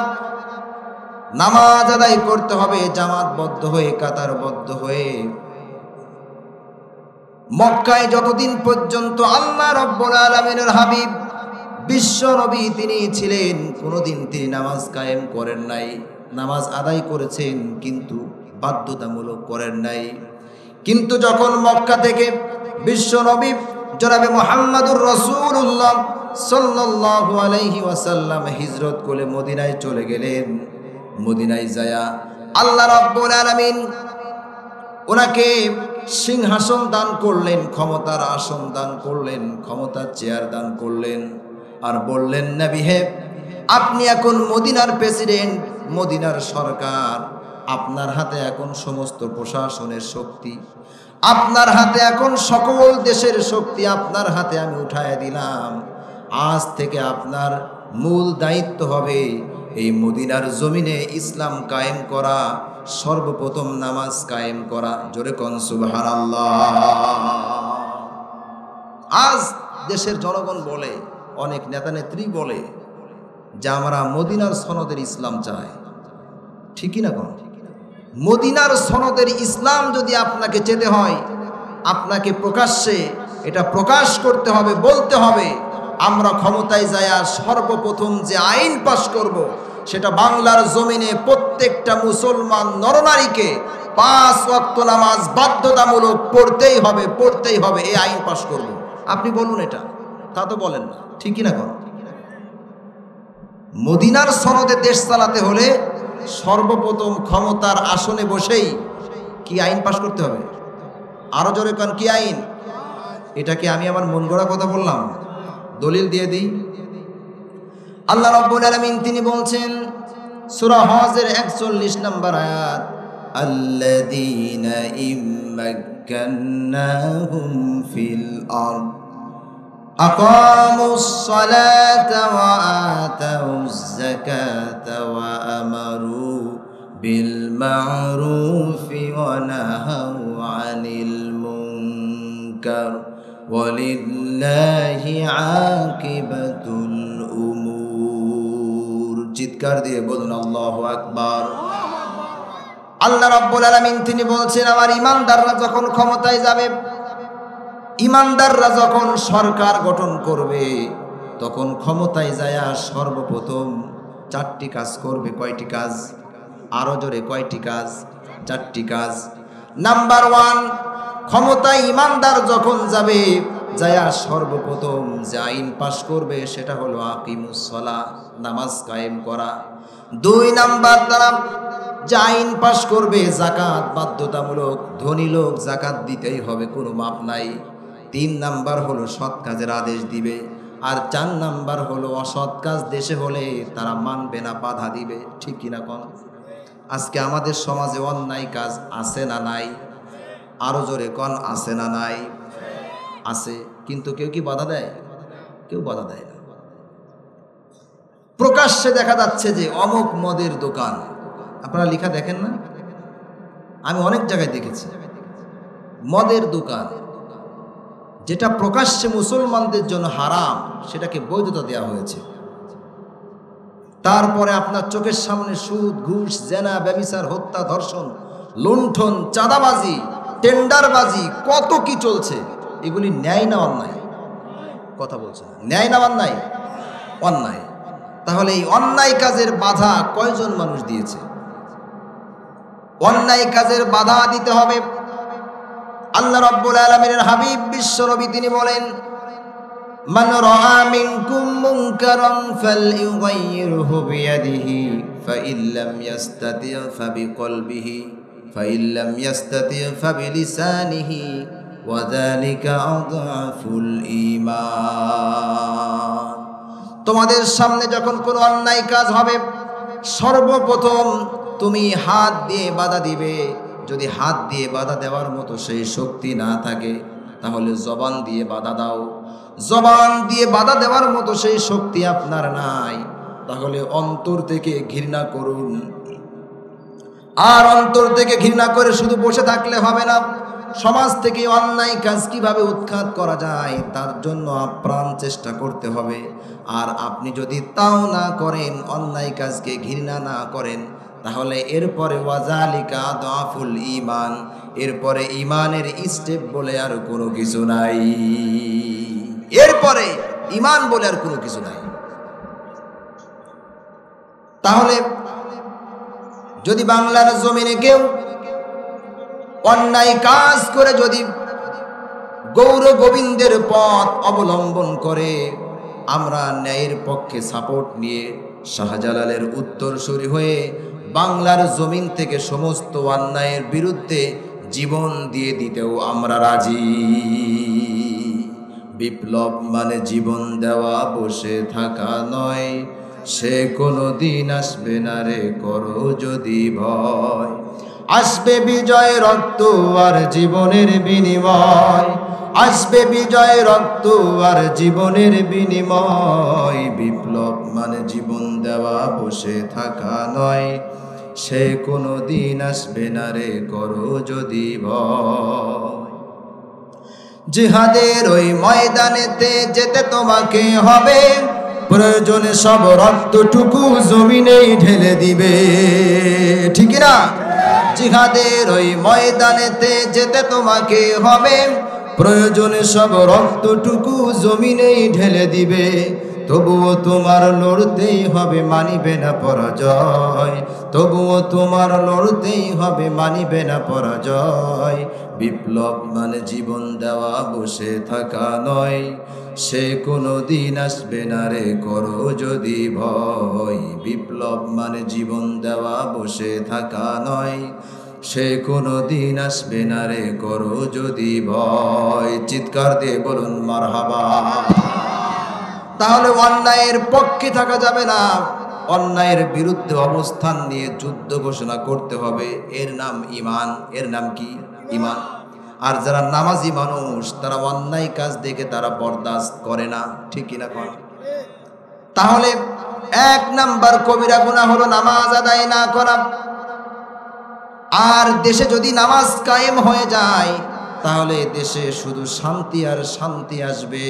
নামাজ আদায় করতে হবে জামাতবদ্ধ হয়ে, কাতারবদ্ধ হয়ে। মক্কায় যতদিন পর্যন্ত আল্লাহ রাব্বুল আলামিনের হাবিব বিশ্ব নবী তিনি ছিলেন, কোনোদিন তিনি নামাজ কায়েম করেন নাই। নামাজ আদায় করেছেন কিন্তু বাধ্যতামূলক করেন নাই। কিন্তু যখন মক্কা থেকে বিশ্ব নবী জনাবে মুহাম্মদুর রাসূলুল্লাহ সাল্লাল্লাহু আলাইহি ওয়াসাল্লাম হিজরত করে মদিনায় চলে গেলেন, মদিনায় যায়া আল্লাহ রাব্বুল আলামিন ওনাকে সিংহাসন দান করলেন, ক্ষমতার আসন দান করলেন, ক্ষমতার চেয়ার দান করলেন, আর বললেন নবী হে, আপনি এখন মদিনার প্রেসিডেন্ট, মদিনার সরকার, আপনার হাতে এখন সমস্ত প্রশাসনের শক্তি, আপনার হাতে এখন সকল দেশের শক্তি আপনার হাতে আমি উঠায় দিলাম। আজ থেকে আপনার মূল দায়িত্ব হবে এই মদিনার জমিনে ইসলাম কায়েম করা, সর্বপ্রথম নামাজ কায়েম করা। জোরে কোন সুবহানাল্লাহ। আজ দেশের জনগণ বলে, অনেক নেতা নেত্রী বলে যে আমরা মদিনার সনদের ইসলাম চাই, ঠিকই না কোন? মদিনার সনদের ইসলাম যদি আপনাকে যেতে হয়, আপনাকে প্রকাশ্যে এটা প্রকাশ করতে হবে, বলতে হবে আমরা ক্ষমতায় যায়া সর্বপ্রথম যে আইন পাশ করব, সেটা বাংলার জমিনে প্রত্যেকটা মুসলমান নরনারীকে 5 ওয়াক্ত নামাজ বাধ্যতামূলক পড়তেই হবে, পড়তেই হবে, এই আইন পাশ করব। আপনি বলুন এটা, তা তো বলেন না, ঠিকই না কোন? মদিনার সনদে দেশ চালাতে হলে সর্বপ্রথম ক্ষমতার আসনে বসেই কি আইন পাশ করতে হবে? আরো জোরে কোন, কি আইন? এটা কি আমি আমার মন গড়া কথা বললাম? দলিল দিয়ে দিই। আল্লাহ রাব্বুল আলামিন তিনি বলছেন সূরা হজের 41 নম্বর আয়াত, আল্লাযীনা ইম্মাক্কান্নাহুম ফিল আরদ আকামুস সালাতা ওয়া আতাউজ যাকাতা ওয়া আমারু بالمعروف ونهوا عن المنكر ولله عاقبة الأمور চিৎকার দিয়ে বলুন আল্লাহু আকবার। আল্লাহ রাব্বুল আলামিন তিনি বলছেন আমার ঈমানদাররা যখন ক্ষমতায় যাবে, ঈমানদাররা যখন সরকার গঠন করবে, তখন ক্ষমতায় যায়া সর্বপ্রথম 4টি কাজ করবে। কয়টি কাজ? আরো জোরে, কয়টি কাজ? 4টি কাজ। নাম্বার 1, ক্ষমতায় ঈমানদার যখন যাবে, যায়া সর্বপ্রথম যে আইন পাশ করবে সেটা হলো আকিমুস সালাহ, নামাজ কায়েম করা। 2 নাম্বার তারা যে আইন পাশ করবে যাকাত বাধ্যতামূলক, ধনী লোক যাকাত দিতেই হবে, কোনো মাপ নাই। 3 নাম্বার হলো সৎ কাজের আদেশ দিবে। আর 4 নাম্বার হলো অসৎ কাজ দেশে হলে তারা মানবে না, বাধা দিবে। ঠিক কিনা কোন? আজকে আমাদের সমাজে অন্যায় কাজ আছে না নাই? আরো জোরে কোন, আছে না নাই? আছে, কিন্তু কেউ কি বাধা দেয়? কেউ বাধা দেয় না। প্রকাশ্যে দেখা যাচ্ছে যে অমুক মদের দোকান, আপনারা লেখা দেখেন না? আমি অনেক জায়গায় দেখেছি মদের দোকান, যেটা প্রকাশ্যে মুসলমানদের জন্য হারাম, সেটাকে বৈধতা দেওয়া হয়েছে। তারপরে আপনার চোখের সামনে সুদ, ঘুষ, জেনা, ব্যভিচার, হত্যা, ধর্ষণ, লুণ্ঠন, চাঁদাবাজি, টেন্ডারবাজি, কত কি চলছে। এগুলি ন্যায় না অন্যায়? কথা বলছে না, ন্যায় না অন্যায়? অন্যায়। তাহলে এই অন্যায় কাজের বাধা কয়জন মানুষ দিয়েছে? অন্যায় কাজের বাধা দিতে হবে। আল্লাহ রাব্বুল আলামিনের হাবিব বিশ্বনবী তিনি বলেন, মান রাআ মিনকুম মুনকারান ফালইউগাইয়িরহু বিয়াদিহি ফাইন লাম ইয়াস্তাতি' ফাবিকলবিহি ফাইন লাম ইয়াস্তাতি' ফাবিলিসানিহি ওয়া যালিকা আযআফুল ঈমান। তোমাদের সামনে যখন কোনো অন্যায় কাজ হবে, সর্বপ্রথম তুমি হাত দিয়ে বাধা দিবে। যদি হাত দিয়ে বাধা দেওয়ার মতো সেই শক্তি না থাকে, তাহলে জবান দিয়ে বাধা দাও। জবান দিয়ে বাধা দেওয়ার মতো সেই শক্তি আপনার নাই, তাহলে অন্তর থেকে ঘৃণা করুন। আর অন্তর থেকে ঘৃণা করে শুধু বসে থাকলে হবে না। সমাজ থেকে অন্যায় কাজ কিভাবে উৎখাত করা যায় তার জন্য আপ্রাণ চেষ্টা করতে হবে। আর আপনি যদি তাও না করেন, অন্যায় কাজকে ঘৃণা না করেন, তাহলে এরপরে ওয়াজালিকা আযআফুল ঈমান, এরপরে ঈমানের স্টেপ বলে আর কোনো কিছু নাই। এরপরে ঈমান বলে আর কোনো কিছু নাই। তাহলে যদি বাংলার জমিনে কেউ অন্যায় কাজ করে যদি গৌর গোবিন্দের পথ অবলম্বন করে, আমরা ন্যায়ের পক্ষে সাপোর্ট নিয়ে শাহজালালের উত্তরসূরি হয়ে বাংলার জমিন থেকে সমস্ত অন্যায়ের বিরুদ্ধে জীবন দিয়ে দিতেও আমরা রাজি। বিপ্লব মানে জীবন দেওয়া, বসে থাকা নয়, সে কোনো দিন আসবে না রে, করো যদি ভয়। আসবে বিজয়, রক্ত আর জীবনের বিনিময়, আসবে বিজয়, রক্ত আর জীবনের বিনিময়। বিপ্লব মানে জীবন দেওয়া, বসে থাকা নয়, সে কোনো দিন আসবে না রে, করো যদি ভয়। জিহাদের ওই ময়দানেতে যেতে তোমাকে হবে, প্রয়োজনে সব রক্তটুকু জমিনেই ঢেলে দিবে। ঠিক না? জিহাদের ওই ময়দানেতে যেতে তোমাকে হবে, প্রয়োজনে সব রক্তটুকু জমিনেই ঢেলে দিবে। তবুও তোমার লড়তেই হবে, মানিবে না পরাজয়। তবুও তোমার লড়তেই হবে, মানিবে না পরাজয়। বিপ্লব মানে জীবন দেওয়া, বসে থাকা নয়, সে কোনো দিন আসবে না রে, করো যদি ভয়। বিপ্লব মানে জীবন দেওয়া, বসে থাকা নয়, সে কোনো দিন আসবে না রে, করো যদি ভয়। চিৎকার দিয়ে বলুন মারহাবা। তাহলে অন্যায়ের পক্ষে থাকা যাবে না, অন্যায়ের বিরুদ্ধে অবস্থান নিয়ে যুদ্ধ ঘোষণা করতে হবে। এর নাম ঈমান। এর নাম কি? ঈমান। আর যারা নামাজি মানুষ, তারা অন্যায় কাজ দেখে তারা বরদাস্ত করে না। ঠিক কিনা কোন? তাহলে 1 নাম্বার কবিরা গুনাহ হলো নামাজ আদায় না করা। আর দেশে যদি নামাজ কায়েম হয়ে যায় তাহলে দেশে শুধু শান্তি আর শান্তি আসবে।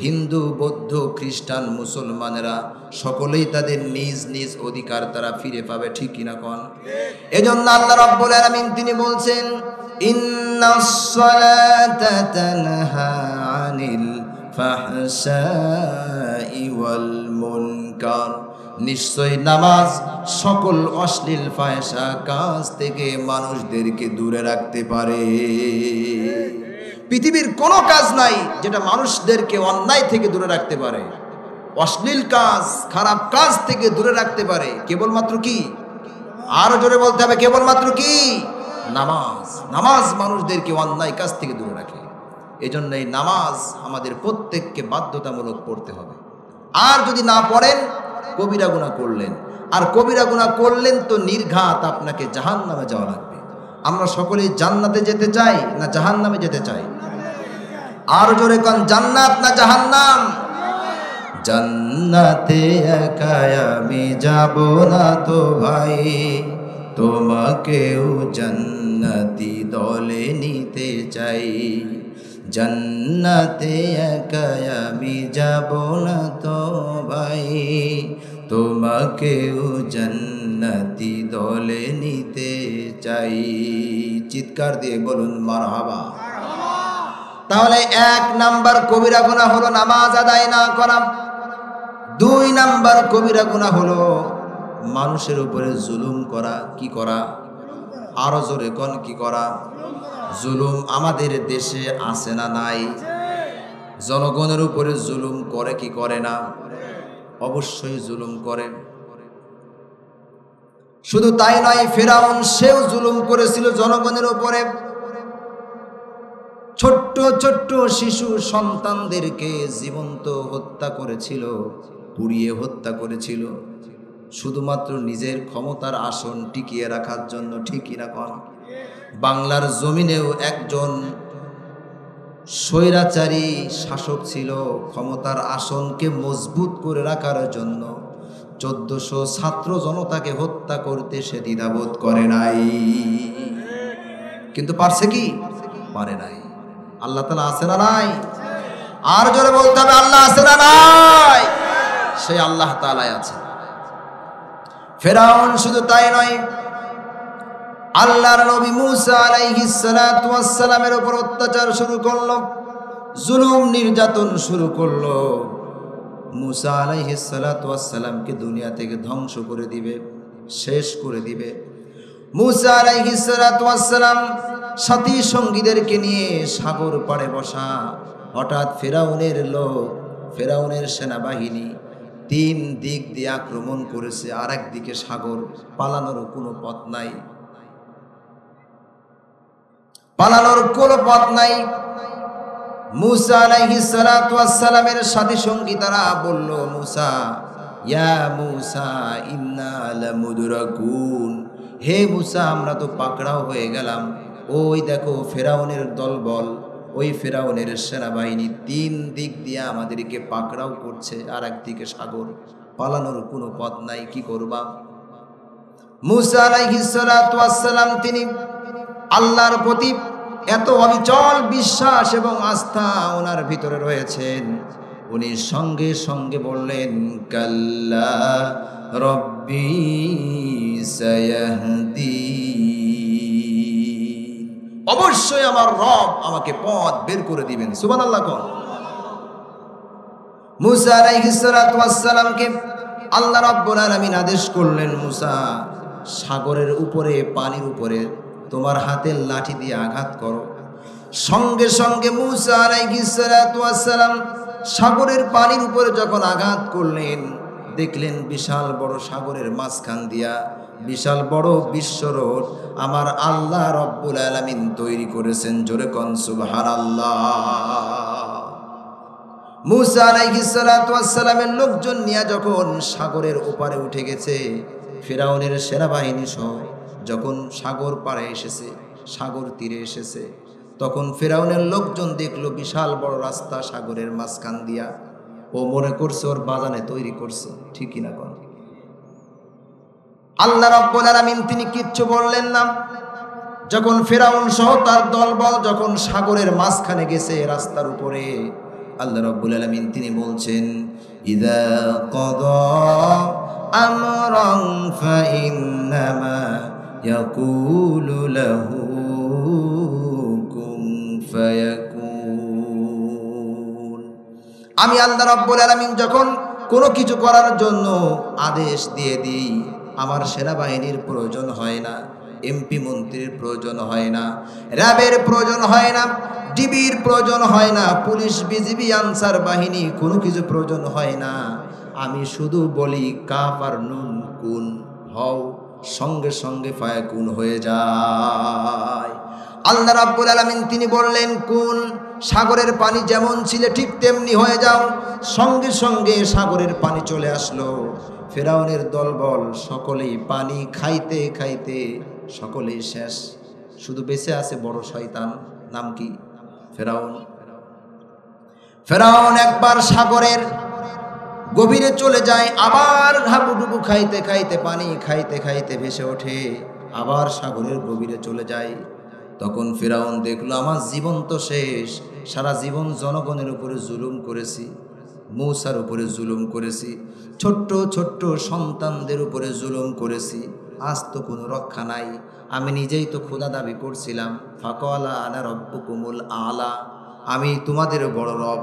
হিন্দু, বৌদ্ধ, খ্রিস্টান, মুসলমানেরা সকলেই তাদের নিজ নিজ অধিকার তারা ফিরে পাবে, ঠিক কিনা কোন? এজন্য আল্লাহ রাব্বুল আলামিন তিনি বলছেন, ইন্নাস সালাতা তানহা আনিল ফাহশাই ওয়াল মুনকার, নিশ্চয় নামাজ সকল অশ্লীল ফায়সা কাজ থেকে মানুষদেরকে দূরে রাখতে পারে। পৃথিবীর কোনো কাজ নাই যেটা মানুষদেরকে অন্যায় থেকে দূরে রাখতে পারে, অশ্লীল কাজ, খারাপ কাজ থেকে দূরে রাখতে পারে কেবলমাত্র কি? আরো জোরে বলতে হবে, কেবলমাত্র কি? নামাজ। নামাজ মানুষদেরকে অন্যায় কাজ থেকে দূরে রাখে। এজন্য এই নামাজ আমাদের প্রত্যেককে বাধ্যতামূলক পড়তে হবে। আর যদি না পড়েন কবিরা গুনাহ করলেন, আর কবিরা গুনাহ করলেন তো নির্ঘাত আপনাকে জাহান্নামে যাওয়া লাগবে। আমরা সকলেই জান্নাতে যেতে চাই না জাহান্নামে যেতে চাই? আর জোরে কোন, জান্নাত না জাহান্নাম? জান্নাতে একা আমি যাব না তো ভাই, তোমাকেও জান্নাতি দলে নিতে চাই। জান্নাতে একা আমি যাব না তো ভাই, তোমাকেও জান্নাতি দলে নিতে চাই। চিৎকার দিয়ে বলুন মারহাবা। তাহলে 1 নাম্বার কবিরা গুনাহ হলো নামাজ আদায় না করা। 2 নাম্বার কবিরা গুনাহ হলো মানুষের উপরে জুলুম করা। কি করা? আরো জোরে কোন, কি করা? জুলুম আমাদের দেশে আছে না নাই? জনগণের উপরে জুলুম করে কি করে না? অবশ্যই জুলুম করে। শুধু তাই নয়, ফিরআউন সেও জুলুম করেছিল জনগণের উপরে। ছোট্ট ছোট্ট শিশু সন্তানদেরকে জীবন্ত হত্যা করেছিল, পুড়িয়ে হত্যা করেছিল, শুধুমাত্র নিজের ক্ষমতার আসন টিকিয়ে রাখার জন্য, ঠিকই না কোন? বাংলার জমিনেও একজন স্বৈরাচারী শাসক ছিল, ক্ষমতার আসনকে মজবুত করে রাখার জন্য 1400 ছাত্র জনতাকে হত্যা করতে সে দ্বিধাবোধ করে নাই। কিন্তু পারছে কি? পারে নাই। আল্লাহ তাআলা আছে না নাই? আর জোরে বলতে হবে, আল্লাহ আছে না নাই? সেই আল্লাহ তাআলাই আছে। ফিরআউন শুধু তাই নয়, আল্লাহর নবী মুসা আলাইহিস সালাতু ওয়াস সালামের উপর অত্যাচার শুরু করলো, জুলুম নির্যাতন শুরু করলো। মুসা আলাইহিস সালাতু ওয়াস সালামকে দুনিয়া থেকে ধ্বংস করে দিবে, শেষ করে দিবে। মুসা আলাইহিস সালাতু ওয়াস সালাম সাথী সঙ্গীদেরকে নিয়ে সাগর পাড়ে বসা। হঠাৎ ফিরআউনের লোক, ফিরআউনের সেনাবাহিনী 3 দিক দিয়ে আক্রমণ করেছে, আর একদিকে সাগর, পালানোর কোনো পথ নাই, পালানোর কোনো পথ নাই। মুসা আলাইহিস সালাতু ওয়াস সালামের সাথী সঙ্গী তারা বলল, মুসা, ইয়া মুসা ইন্না লামুদরাকুন, হে মুসা আমরা তো পাকড়াও হয়ে গেলাম। ওই দেখো ফিরআউনের দলবল, ওই ফিরআউনের সেনাবাহিনী 3 দিক দিয়ে আমাদেরকে পাকড়াও করছে, আর একদিকে সাগর, পালানোর কোনো পথ নাই, কি করবা? মুসা আলাইহিস সালাতু ওয়াস সালাম তিনি আল্লাহর প্রতি এত অবিচল বিশ্বাস এবং আস্থা ওনার ভিতরে রয়েছেন, উনি সঙ্গে সঙ্গে বললেন, কাল্লা রব্বি সায়াহদি, অবশ্যই আমার রব আমাকে পথ বের করে দিবেন। সুবহানাল্লাহ কোন? মুসা আলাইহিস সালাতু ওয়াস সালামকে আল্লাহ রাব্বুল আলামিন আদেশ করলেন, মুসা সাগরের উপরে, পানির উপরে তোমার হাতের লাঠি দিয়ে আঘাত করো। সঙ্গে সঙ্গে মুসা আলাইহিস সালাতু ওয়াস সালাম সাগরের পানির উপরে যখন আঘাত করলেন, দেখলেন বিশাল বড় সাগরের মাঝখান দিয়া বিশাল বড় বিশ্বরোড আমার আল্লাহ রাব্বুল আলামিন তৈরি করেছেন। জোরে কোন সুবহানাল্লাহ। মুসা আলাইহিস সালাতু ওয়াস সালামের লোকজন নিয়ে যখন সাগরের ওপারে উঠে গেছে, ফিরআউনের সেনাবাহিনী সহ যখন সাগর পাড়ে এসেছে, সাগর তীরে এসেছে, তখন ফিরআউনের লোকজন দেখলো বিশাল বড় রাস্তা সাগরের মাঝখান দিয়া। ও মনে করছে ওর বাগানে তৈরি করছে, ঠিকই না কোন? আল্লাহ রাব্বুল আলামিন তিনি কিচ্ছু বললেন না। যখন ফেরাউন সহ তার দলবল যখন সাগরের মাঝখানে গেছে রাস্তার উপরে, আল্লাহ রাব্বুল আলামিন তিনি বলছেন, ইযা ক্বাদা আমরান ফাইন্নামা ইয়াকুলু লাহু কুন ফায়াকুন। আমি আল্লাহ রাব্বুল আলামিন যখন কোনো কিছু করার জন্য আদেশ দিয়ে দিই, আমার সেনাবাহিনীর প্রয়োজন হয় না, এমপি মন্ত্রীর প্রয়োজন হয় না, র্যাবের প্রয়োজন হয় না, ডিবির প্রয়োজন হয় না, পুলিশ বিজিবি আনসার বাহিনী কোনো কিছু প্রয়োজন হয় না। আমি শুধু বলি কাফ আর নুন কুন হও, সঙ্গে সঙ্গে ফায়াকুন হয়ে যায়। আল্লাহ রাব্বুল আলামিন তিনি বললেন কুন, সাগরের পানি যেমন ছিল ঠিক তেমনি হয়ে যাও। সঙ্গে সঙ্গে সাগরের পানি চলে আসলো। ফেরাউনের দলবল সকলেই পানি খাইতে খাইতে সকলেই শেষ, শুধু বেঁচে আছে বড় শয়তান, নাম কি? ফেরাউন। ফেরাউন একবার সাগরের গভীরে চলে যায়, আবার হাবুডুবু খাইতে খাইতে পানি খাইতে খাইতে ভেসে ওঠে, আবার সাগরের গভীরে চলে যায়। তখন ফেরাউন দেখলো আমার জীবন তো শেষ, সারা জীবন জনগণের উপরে জুলুম করেছি, মূসার উপরে জুলুম করেছি, ছোট্ট ছোট্ট সন্তানদের উপরে জুলুম করেছি, আজ তো কোনো রক্ষা নাই। আমি নিজেই তো খোদা দাবি করছিলাম, ফাকালা আনা রব্বুকুমুল আলা, আমি তোমাদের বড় রব।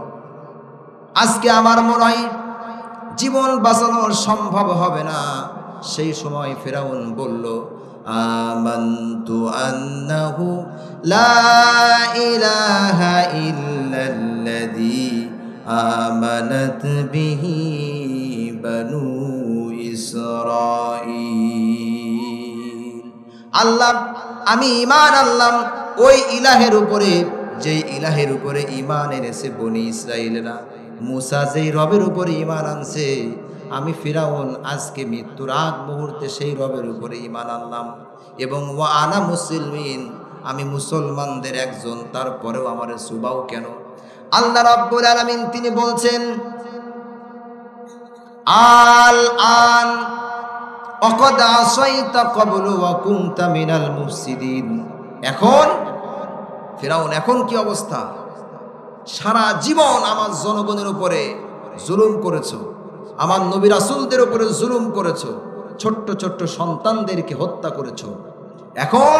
আজকে আমার মনে হয় জীবন বাঁচানো সম্ভব হবে না। সেই সময় ফেরাউন বলল, আমানতু আন্নাহু লা ইলাহা ইল্লাল্লাযী আমানাত বিহি বানু ইসরাঈল। আল্লাহ, আমি ঈমান আনলাম ওই ইলাহের উপরে, যেই ইলাহের উপরে ঈমান এনেছে বনি ইসরাঈলরা। মূসা যেই রবের উপরে ঈমান আনছে, আমি ফিরাউন আজকে মৃত্যুর আগ মুহূর্তে সেই রবের উপরে ঈমান আনলাম, এবং ওয়া আনা মুসলিমিন, আমি মুসলমানদের একজন, তারপরেও আমার সুবাও কেন? আল্লাহ রাব্বুল আলামিন তিনি বলছেন, আল আন ওয়াকাদ আসাইতা ক্বাবলু ওয়া কুনতা মিনাল মুফসিদিন। এখন ফিরাউন, এখন কি অবস্থা? সারা জীবন আমার জনগণের উপরে জুলুম করেছো, আমার নবী রাসূলদের উপরে জুলুম করেছো, ছোট্ট ছোট্ট সন্তানদেরকে হত্যা করেছো, এখন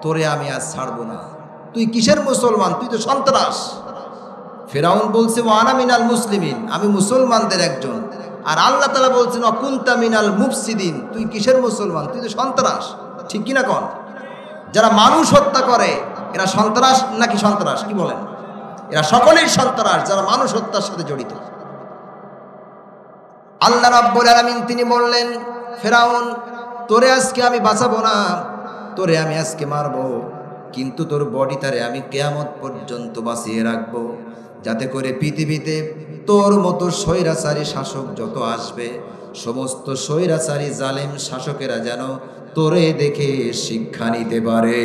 তোরে আমি আজ ছাড়বো না। তুই কিসের মুসলমান? তুই তো সন্ত্রাস। ফিরাউন বলছে ওয়া আনা মিনাল মুসলিমিন, আমি মুসলমানদের একজন, আর আল্লাহ তাআলা বলছেন ওয়া কুনতা মিনাল মুফসিদিন, তুই কিসের মুসলমান? তুই তো সন্ত্রাস। ঠিক কিনা কোন? যারা মানুষ হত্যা করে এরা সন্ত্রাস নাকি সন্ত্রাস? কি বলেন? এরা সকলেই সন্ত্রাস যারা মানুষ হত্যার সাথে জড়িত। আল্লাহ রাব্বুল আলামিন তিনি বললেন, ফেরাউন তোরে আজকে আমি বাঁচাবো না, তোরে আমি আজকে মারবো, কিন্তু তোর বডিটারে আমি কিয়ামত পর্যন্ত বাঁচিয়ে রাখবো, যাতে করে পৃথিবীতে তোর মতো স্বৈরাচারী শাসক যত আসবে, সমস্ত স্বৈরাচারী জালেম শাসকেরা যেন তোরে দেখে শিক্ষা নিতে পারে।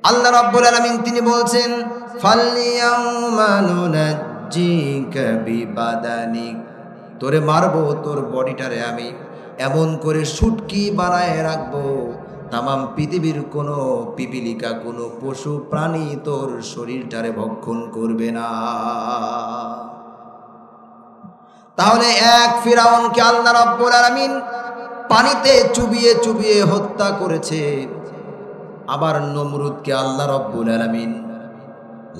আল্লাহ রাব্বুল আলামিন তিনি বলছেন, ফালইয়াউমা নুনাজ্জিকা বিবাদানিক, তোরে মারবো, তোর বডিটারে আমি এমন করে শুটকি বানায় রাখবো, তামাম পৃথিবীর কোনো পিপিলিকা, কোনো পশু প্রাণী তোর শরীরটারে ভক্ষণ করবে না। তাহলে এক ফিরাউনকে আল্লাহ রাব্বুল আলামিন পানিতে চুবিয়ে চুবিয়ে হত্যা করেছে, আবার নমরুদকে আল্লাহ রাব্বুল আলামিন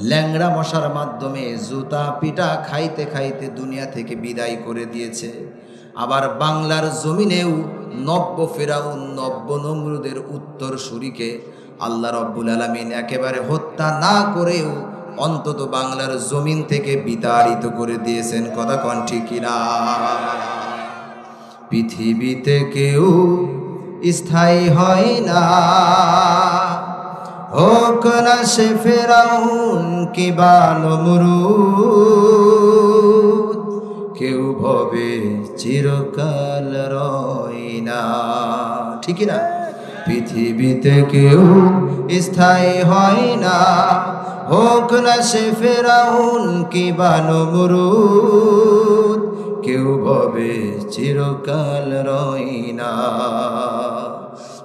ল্যাংড়া মশার মাধ্যমে জুতা পিটা খাইতে খাইতে দুনিয়া থেকে বিদায় করে দিয়েছে। আবার বাংলার জমিনেও নব্য ফিরাউন, নব্য নমরুদের উত্তর সুরিকে আল্লাহ রাব্বুল আলামিন একেবারে হত্যা না করেও অন্তত বাংলার জমিন থেকে বিতাড়িত করে দিয়েছেন। কথা কন ঠিক কিনা? পৃথিবীতে কেউ স্থায়ী হয় না, হোক না সে ফেরাউন কিবা নমরুদ, কেউ ভবে চিরকাল রয় না। ঠিক না? পৃথিবীতে কেউ স্থায়ী হয় না, হোক না সে ফেরাউন কিবা নমরুদ, কেউ ভবে চিরকাল রয় না।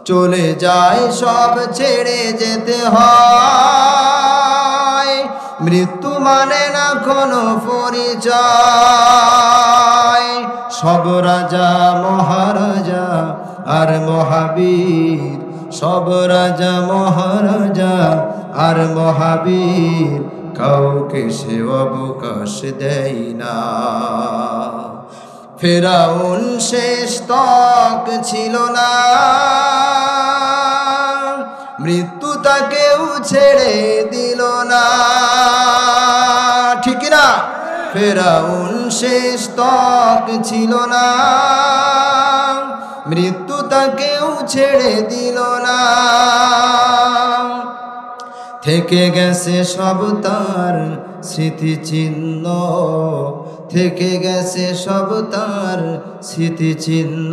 চলে যায় সব ছেড়ে যেতে হয়, মৃত্যু মানে না কোনো পরিচয়। সব রাজা মহারাজা আর মহাবীর, সব রাজা মহারাজা আর মহাবীর, কাউকে সে অবকাশ দেয় না। ফেরাউন শেষ তক ছিল না, মৃত্যু তাকেও ছেড়ে দিল না, ঠিক না? ফেরাউন শেষ তক ছিল না, মৃত্যু তাকেও ছেড়ে দিল না। থেকে গেছে সব তার স্মৃতিচিহ্ন, থেকে গেছে সব তার স্মৃতিচিহ্ন,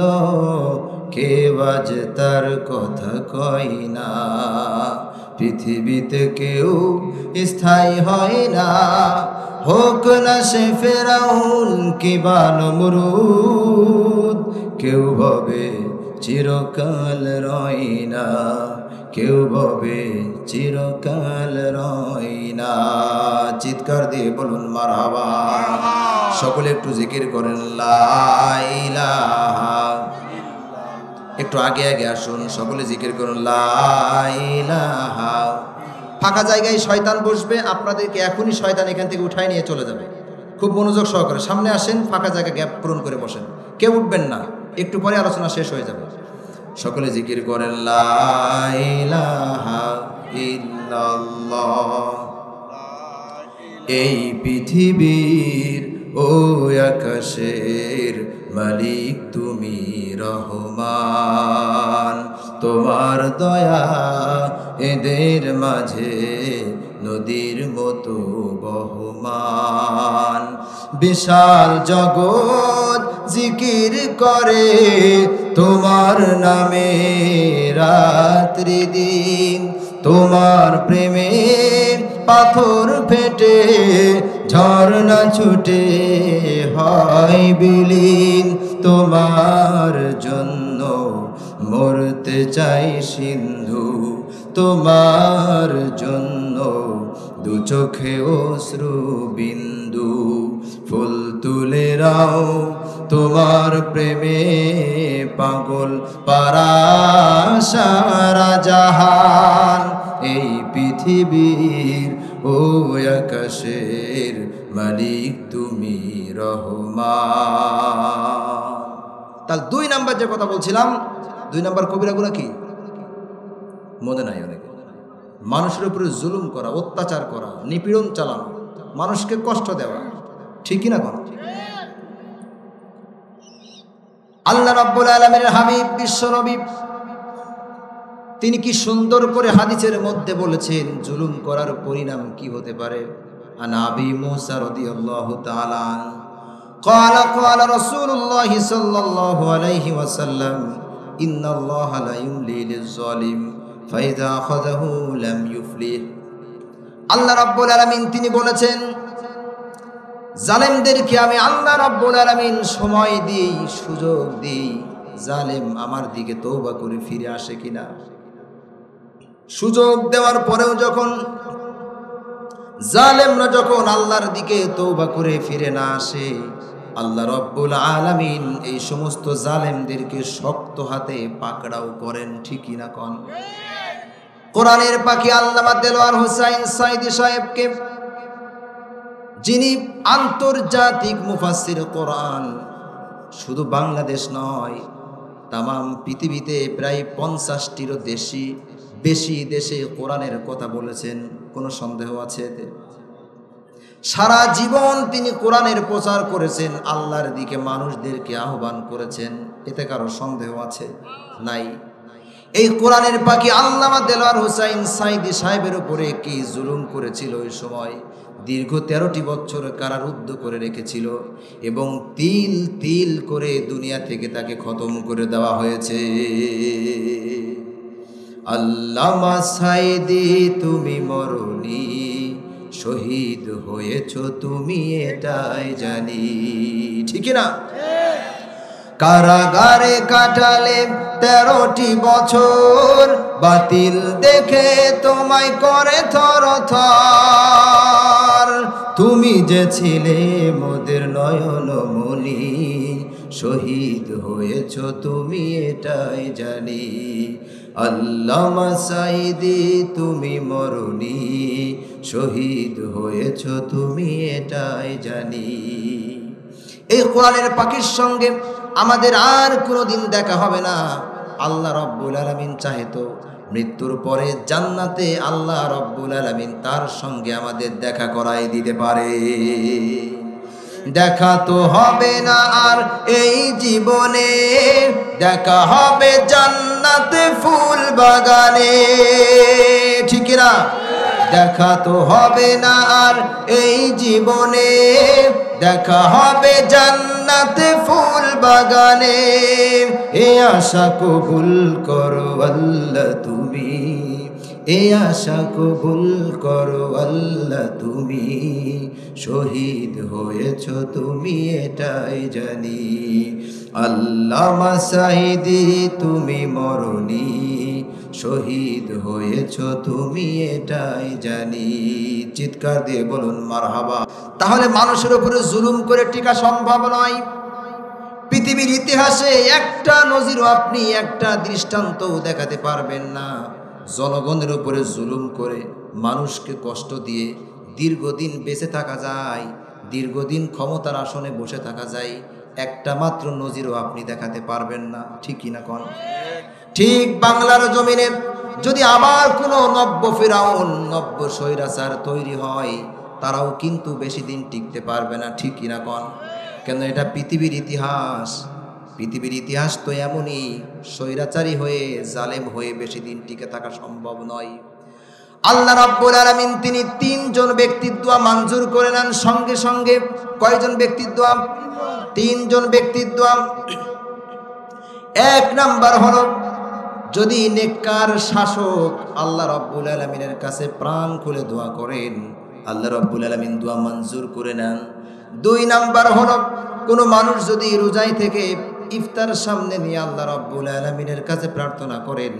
কেউ আজ তার কথা কয় না। পৃথিবীতে কেউ স্থায়ী হয় না, হোক না সে ফেরাউন কিবা নমরুদ, কেউ ভাবে চিরকাল রয় না, কেউ ভাবে চিরকাল রয় না। চিৎকার দিয়ে বলুন মারহাবা। সকলে একটু জিকির করেন লা ইলাহা। একটু আগে আগে আসুন, সকলে জিকির করুন লা ইলাহা। ফাঁকা জায়গায় শয়তান বসবে, আপনাদেরকে এখনই শয়তান এখান থেকে উঠায় নিয়ে চলে যাবে। খুব মনোযোগ সহকারে সামনে আসেন, ফাঁকা জায়গা গ্যাপ পূরণ করে বসেন, কেউ উঠবেন না, একটু পরে আলোচনা শেষ হয়ে যাবে। সকলে জিকির করেন লা ইলাহা ইল্লাল্লাহ। এই পৃথিবীর ও আকাশের মালিক তুমি রহমান, তোমার দয়া এদের মাঝে নদীর মতো বহমান। বিশাল জগৎ জিকির করে তোমার নামে রাত্রি দিন, তোমার প্রেমে পাথর ফেটে ঝর্ণা ছুটে হয় বিলীন। তোমার জন্য মরতে চাই সিন্ধু, তোমার জন্য দু চোখে অশ্রু বিন্দু। ফুল তুলে রাও তোমার প্রেমে পাগল পারা সারা জাহান। এই পৃথিবীর ও আকাশের মালিক তুমি রহমান। তাহলে 2 নাম্বার যে কথা বলছিলাম, 2 নাম্বার কবিরাগুলো কি মনে নাই অনেকে? মানুষের উপরে জুলুম করা, অত্যাচার করা, নিপীড়ন চালানো, মানুষকে কষ্ট দেওয়া, ঠিকই না কথা? আল্লাহ রাব্বুল আলামিনের হাবিব বিশ্বনবী তিনি কি সুন্দর করে হাদিসের মধ্যে বলেছেন জুলুম করার পরিণাম কি হতে পারে। আন আবি মুসা রাদিয়াল্লাহু তাআলা قال قال رسول الله صلى الله عليه وسلم إن الله لا يملي للظالم فإذا أخذه لم يفلح। আল্লাহ রাব্বুল আলামিন তিনি বলেছেন, জালেমদেরকে আমি আল্লাহ রাব্বুল আলামিন সময় দিই, সুযোগ দিই, জালেম আমার দিকে তওবা করে ফিরে আসে কিনা। সুযোগ দেওয়ার পরেও যখন জালেমরা যখন আল্লাহর দিকে তওবা করে ফিরে না আসে, আল্লাহ রাব্বুল আলামিন এই সমস্ত জালেমদেরকে শক্ত হাতে পাকড়াও করেন, ঠিকই না কোন? কোরআনের পাখি আল্লামা দেলোয়ার হোসাইন সাইদি সাহেবকে, যিনি আন্তর্জাতিক মুফাসসির কোরআন, শুধু বাংলাদেশ নয় তামাম পৃথিবীতে প্রায় 50টিরও বেশি দেশে কোরআনের কথা বলেছেন, কোনো সন্দেহ আছে এতে? সারা জীবন তিনি কোরআনের প্রচার করেছেন, আল্লাহর দিকে মানুষদেরকে আহ্বান করেছেন, এতে কারো সন্দেহ আছে? নাই। এই কোরআনের পাখি আল্লামা দেলোয়ার হোসাইন সাইদি সাহেবের উপরে কি জুলুম করেছিল ওই সময়। দীর্ঘ 13টি বছর কারারুদ্ধ করে রেখেছিল এবং তিল তিল করে দুনিয়া থেকে তাকে খতম করে দেওয়া হয়েছে। আল্লামা সাইদি তুমি মরনি, শহীদ হয়েছ তুমি এটাই জানি, ঠিক না? কারাগারে কাটালে 13টি বছর, বাতিল দেখে তোমায় করে থরথর। তুমি যে ছিলে মোদের নয়নমণি, শহীদ হয়েছ তুমি এটাই জানি। আল্লামা সাঈদী তুমি মরনি, শহীদ হয়েছ তুমি এটাই জানি। এই কোরআনের পাখির সঙ্গে আমাদের আর কোনোদিন দেখা হবে না। আল্লাহ রব্বুল আলামিন চাহে তো মৃত্যুর পরে জান্নাতে আল্লাহ রব্বুল আলামিন তার সঙ্গে আমাদের দেখা করাই দিতে পারে। দেখা তো হবে না আর এই জীবনে, দেখা হবে জান্নাতে ফুল বাগানে, ঠিক না? দেখা তো হবে না আর এই জীবনে, দেখা হবে জান্নাতে ফুল বাগানে। এ আশা কবুল করো আল্লাহ তুমি, এ আশা কবুল করো আল্লাহ তুমি, শহীদ হয়েছ তুমি এটাই জানি। আল্লামা সাঈদী তুমি মরনি, শহীদ হয়েছ তুমি এটাই জানি। চিৎকার দিয়ে বলুন মারহাবা। তাহলে মানুষের উপরে জুলুম করে টিকা সম্ভব নয়। পৃথিবীর ইতিহাসে একটা নজিরও আপনি, একটা দৃষ্টান্তও দেখাতে পারবেন না জনগণের উপরে জুলুম করে মানুষকে কষ্ট দিয়ে দীর্ঘদিন বেঁচে থাকা যায়, দীর্ঘদিন ক্ষমতার আসনে বসে থাকা যায়। একটা মাত্র নজিরও আপনি দেখাতে পারবেন না, ঠিক কিনা কোন? ঠিক বাংলার জমিনে যদি আবার কোনো নব্য ফিরাউন, নব্য স্বৈরাচার তৈরি হয়, তারাও কিন্তু বেশি দিন টিকতে পারবে না, ঠিক কিনা কোন? কেন এটা পৃথিবীর ইতিহাস। পৃথিবীর ইতিহাস তো এমনই, স্বৈরাচারী হয়ে জালেম হয়ে বেশি দিন টিকে থাকা সম্ভব নয়। আল্লাহ রাব্বুল আলামিন তিনি 3 জন ব্যক্তির দোয়া মঞ্জুর করে নেন সঙ্গে সঙ্গে। কয়জন ব্যক্তির দোয়া? 3 জন ব্যক্তির দোয়া। 1 নাম্বার হলো, যদি নেককার শাসক আল্লাহ রাব্বুল আলামিনের কাছে প্রাণ খুলে দোয়া করেন, আল্লাহ রাব্বুল আলামিন দোয়া মঞ্জুর করে নেন। 2 নাম্বার হলো, কোনো মানুষ যদি রোজায় থেকে ইফতার সামনে নিয়ে আল্লাহ রাব্বুল আলামিনের কাছে প্রার্থনা করেন,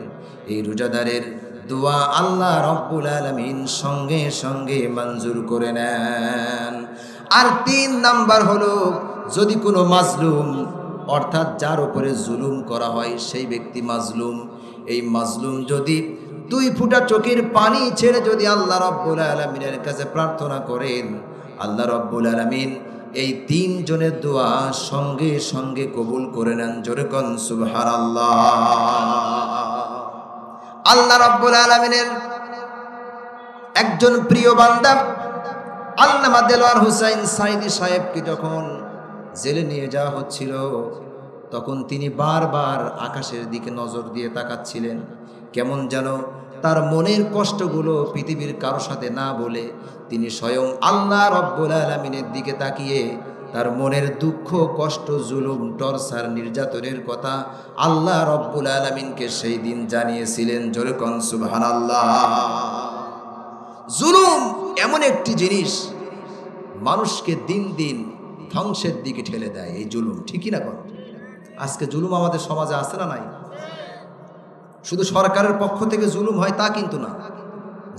এই রোজাদারের দোয়া আল্লাহ রাব্বুল আলামিন সঙ্গে সঙ্গে মঞ্জুর করে নেন। আর 3 নাম্বার হলো, যদি কোনো মাজলুম, অর্থাৎ যার উপরে জুলুম করা হয় সেই ব্যক্তি মাজলুম, এই মাজলুম যদি 2 ফোঁটা চোখের পানি ছেড়ে যদি আল্লাহ রাব্বুল আলামিনের কাছে প্রার্থনা করেন, আল্লাহ রাব্বুল আলামিন এই 3 জনের দোয়া সঙ্গে সঙ্গে কবুল করে নেন। জোরে কোন সুবহানাল্লাহ। আল্লাহ রাব্বুল আলামিনের একজন প্রিয় বান্দা আল্লামা দেলোয়ার হোসেন সাঈদী সাহেবকে যখন জেলে নিয়ে যাওয়া হচ্ছিল, তখন তিনি বারবার আকাশের দিকে নজর দিয়ে তাকাচ্ছিলেন। কেমন যেন তার মনের কষ্টগুলো পৃথিবীর কারো সাথে না বলে তিনি স্বয়ং আল্লাহ রাব্বুল আলামিনের দিকে তাকিয়ে তার মনের দুঃখ, কষ্ট, জুলুম, টর্চার, নির্যাতনের কথা আল্লাহ রাব্বুল আলামিনকে সেই দিন জানিয়েছিলেন। জোরে কোন সুবহানাল্লাহ। জুলুম এমন একটি জিনিস মানুষকে দিন দিন ধ্বংসের দিকে ঠেলে দেয়, এই জুলুম, ঠিকই না কোন? আজকে জুলুম আমাদের সমাজে আছে না নাই? শুধু সরকারের পক্ষ থেকে জুলুম হয় তা কিন্তু না,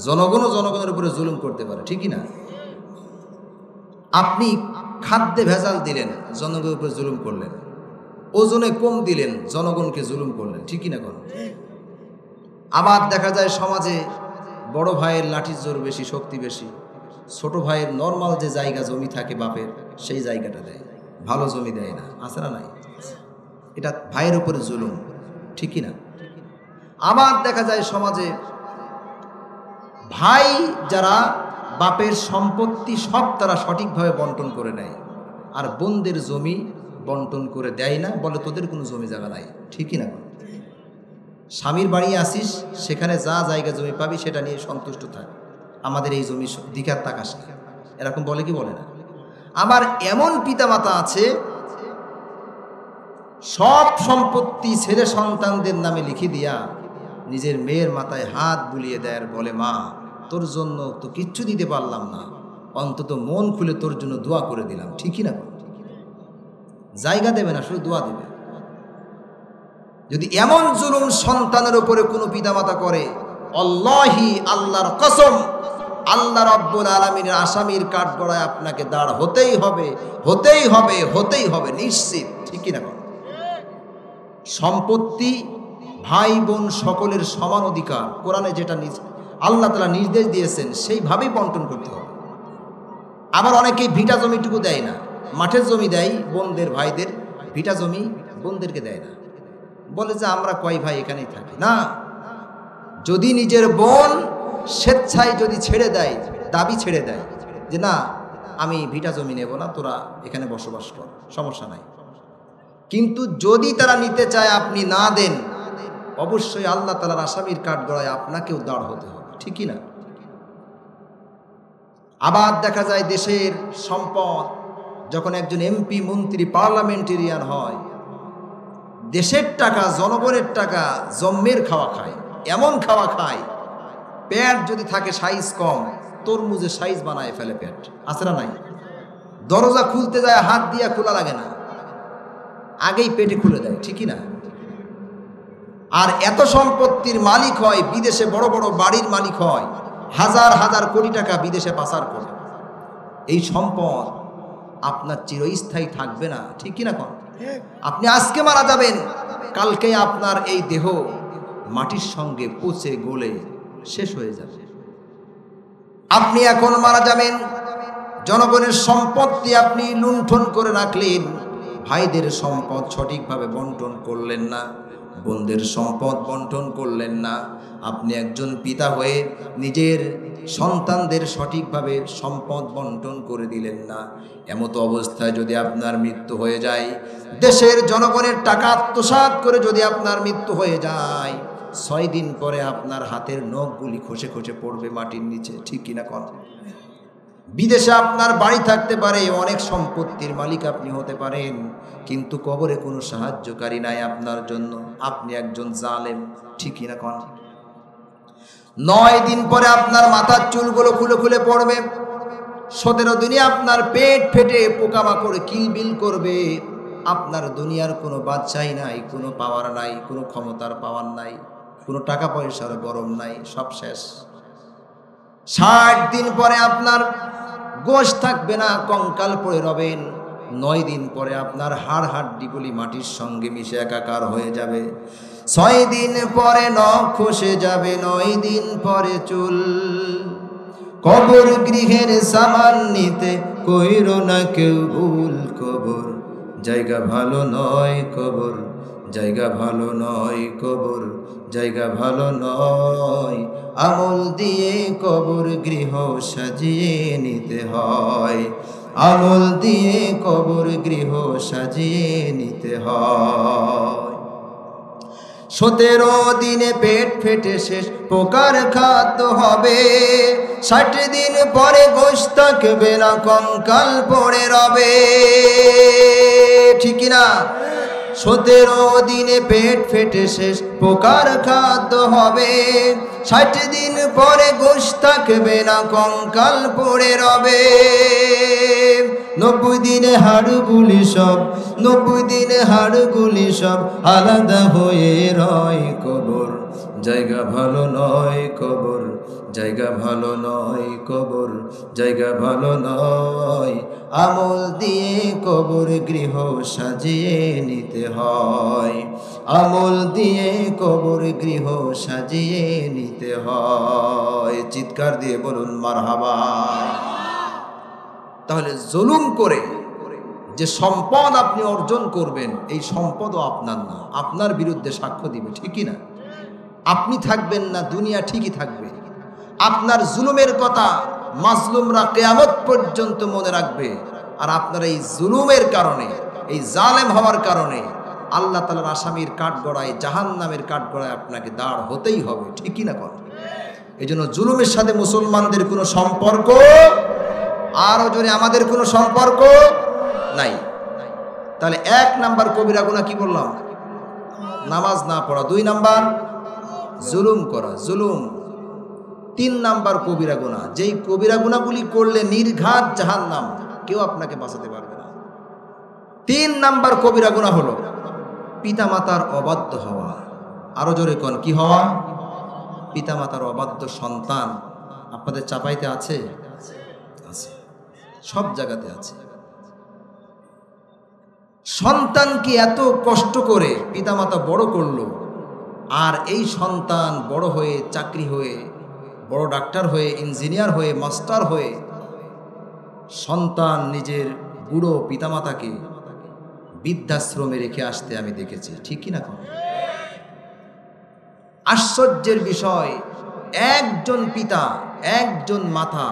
জনগণও জনগণের উপরে জুলুম করতে পারে, ঠিকই না? আপনি খাদ্যে ভেজাল দিলেন, জনগণের উপরে জুলুম করলেন। ওজনে কম দিলেন, জনগণকে জুলুম করলেন, ঠিকই না কোন? আবার দেখা যায় সমাজে বড় ভাইয়ের লাঠির জোর বেশি, শক্তি বেশি, ছোট ভাইয়ের নর্মাল যে জায়গা জমি থাকে বাপের, সেই জায়গাটা দেয়, ভালো জমি দেয় না, আছে না নাই? এটা ভাইয়ের উপরে জুলুম, ঠিকই না? আবার দেখা যায় সমাজে ভাই যারা বাপের সম্পত্তি সব তারা সঠিকভাবে বন্টন করে নেয়, আর বোনদের জমি বন্টন করে দেয় না, বলে তোদের কোনো জমি জায়গা নাই, ঠিকই না? স্বামীর বাড়ি আসিস, সেখানে যা জায়গা জমি পাবি সেটা নিয়ে সন্তুষ্ট থাক, আমাদের এই জমি দিকার তাকাস না, এরকম বলে কি বলে না? আবার এমন পিতামাতা আছে সব সম্পত্তি ছেলে সন্তানদের নামে লিখে দিয়া নিজের মেয়ের মাথায় হাত বুলিয়ে দেয় আর বলে, মা তোর জন্য তো কিচ্ছু দিতে পারলাম না, অন্তত মন খুলে তোর জন্য দোয়া করে দিলাম, ঠিকই না? জায়গা দেবে না, শুধু দোয়া দেবে। যদি এমন জুলুম সন্তানের উপরে কোনো পিতামাতা করে, আল্লাহি, আল্লাহর কসম, আল্লাহ রাব্বুল আলামিনের আসামির কাঠগড়ায় আপনাকে দাঁড় হতেই হবে, হতেই হবে, হতেই হবে, নিশ্চিত। ঠিক না? সম্পত্তি ভাই বোন সকলের সমান অধিকার, কোরআনে যেটা আল্লাহ তাআলা নির্দেশ দিয়েছেন সেইভাবেই বন্টন করতে হবে। আবার অনেকেই ভিটা জমিটুকু দেয় না, মাঠের জমি দেয় বোনদের ভাইদের, ভিটা জমি বোনদেরকে দেয় না, বলে যে আমরা কয় ভাই এখানেই থাকি। না, যদি নিজের বোন স্বেচ্ছায় যদি ছেড়ে দেয়, দাবি ছেড়ে দেয় যে না আমি ভিটা জমি নেব না, তোরা এখানে বসবাস কর, সমস্যা নাই, কিন্তু যদি তারা নিতে চায় আপনি না দেন, অবশ্যই আল্লাহ তাআলার আসামির কাঠগড়ায় আপনাকেও দাঁড় হতে হবে। ঠিকই না? আবার দেখা যায় দেশের সম্পদ যখন একজন এমপি, মন্ত্রী, পার্লামেন্টেরিয়ান হয়, দেশের টাকা, জনগণের টাকা জম্মের খাওয়া খায়, এমন খাওয়া খায়, পেট যদি থাকে সাইজ কম, তরমুজের সাইজ বানায় ফেলে পেট, আছে না নাই? দরজা খুলতে যায় হাত দিয়া খোলা লাগে না, আগেই পেটে খুলে দেয়। ঠিকই না? আর এত সম্পত্তির মালিক হয়, বিদেশে বড় বড় বাড়ির মালিক হয়, হাজার হাজার কোটি টাকা বিদেশে পাচার করে। এই সম্পদ আপনার চিরস্থায়ী থাকবে না। ঠিকই না? আপনি আজকে মারা যাবেন, কালকে আপনার এই দেহ মাটির সঙ্গে পচে গলে শেষ হয়ে যাবে। আপনি এখন মারা যাবেন, জনগণের সম্পত্তি আপনি লুণ্ঠন করে রাখলেন, ভাইদের সম্পদ সঠিকভাবে বন্টন করলেন না, বোনদের সম্পদ বন্টন করলেন না, আপনি একজন পিতা হয়ে নিজের সন্তানদের সঠিকভাবে সম্পদ বন্টন করে দিলেন না। এমতো অবস্থায় যদি আপনার মৃত্যু হয়ে যায়, দেশের জনগণের টাকা আত্মসাৎ করে যদি আপনার মৃত্যু হয়ে যায়, 6 দিন পরে আপনার হাতের নখগুলি খসে খসে পড়বে মাটির নিচে। ঠিক কিনা কথা? বিদেশে আপনার বাড়ি থাকতে পারে, অনেক সম্পত্তির মালিক আপনি হতে পারেন, কিন্তু কবরে কোনো সাহায্যকারী নাই আপনার জন্য, আপনি একজন জালেম। ঠিক কিনা কথা? 9 দিন পরে আপনার মাথার চুলগুলো খুলে খুলে পড়বে, 17 দিনে আপনার পেট ফেটে পোকামাকড় কিলবিল করবে, আপনার দুনিয়ার কোনো বাদশাই নাই, কোনো পাওয়ার নাই, কোনো ক্ষমতার পাওয়ার নাই, কোনো টাকা পয়সার গরম নাই, সব শেষ। 60 দিন পরে আপনার গোশ থাকবে না, কঙ্কাল পড়ে রবেন। 9 দিন পরে আপনার হাড় হাড্ডিগুলি মাটির সঙ্গে মিশে একাকার হয়ে যাবে। 6 দিন পরে নখ খসে যাবে, 9 দিন পরে চুল। কবর গৃহের সামান নিতে কইরো না কেউ ভুল, কবর জায়গা ভালো নয়, কবর জায়গা ভালো নয়, কবর জায়গা ভালো নয়। আমল দিয়ে কবর গৃহ সাজিয়ে নিতে হয়, আমল দিয়ে কবর গৃহ সাজিয়ে নিতে হয়। 17 দিনে পেট ফেটে শেষ, পোকার খাদ্য হবে। 60 দিন পরে গোশ থাকবে না, কঙ্কাল পড়ে রবে। ঠিক না? 17 দিনে পেট ফেটে শেষ, পোকার খাদ্য হবে। 60 দিন পরে গোশ থাকবে না, কঙ্কাল পড়ে রবে। 90 দিনে হাড়গুলি সব, 90 দিনে হাড়গুলি সব আলাদা হয়ে রয়, কবর জায়গা ভালো নয়, কবর জায়গা ভালো নয়, কবর জায়গা ভালো নয়। আমল দিয়ে কবর গৃহ সাজিয়ে নিতে হয়, আমল দিয়ে কবর গৃহ সাজিয়ে নিতে হয়। চিৎকার দিয়ে বলুন মারহাবা। তাহলে জুলুম করে যে সম্পদ আপনি অর্জন করবেন, এই সম্পদও আপনার না, আপনার বিরুদ্ধে সাক্ষ্য দিবে। ঠিকই না? আপনি থাকবেন না, দুনিয়া ঠিকই থাকবে। আপনার জুলুমের কথা মাজলুমরা কিয়ামত পর্যন্ত মনে রাখবে। আর আপনার এই জুলুমের কারণে, এই জালেম হওয়ার কারণে আল্লাহ তাআলার আসামির কাঠগড়ায়, জাহান্নামের কাঠগড়ায় আপনাকে দাঁড় হতেই হবে। ঠিকই না কথা? এই জন্য জুলুমের সাথে মুসলমানদের কোনো সম্পর্ক, আরও জোরে আমাদের কোনো সম্পর্ক নাই। তাহলে 1 নাম্বার কবিরা গুনাহ কি বললাম? নামাজ না পড়া। 2 নাম্বার জুলুম করা, জুলুম। 3 নাম্বার কবিরা গুনাহ, যেই কবিরা গুনাহগুলি করলে নির্ঘাত জাহান্নাম, কেউ আপনাকে বাঁচাতে পারবে না। 3 নাম্বার কবিরা গুনাহ হলো পিতামাতার অবাধ্য হওয়া। আরো জোরে কোন কি হওয়া? পিতামাতার অবাধ্য সন্তান আপনাদের চাপাইতে আছে? আছে, সব জায়গাতে আছে। সন্তানকে এত কষ্ট করে পিতামাতা বড় করলো, আর এই সন্তান বড় হয়ে চাকরি হয়ে, বড় ডাক্তার হয়ে, ইঞ্জিনিয়ার হয়ে, মাস্টার হয়ে, সন্তান নিজের বুড়ো পিতামাতাকে বৃদ্ধাশ্রমে রেখে আসতে আমি দেখেছি, ঠিক কিনা? আশ্চর্যের বিষয়, একজন পিতা, একজন মাতা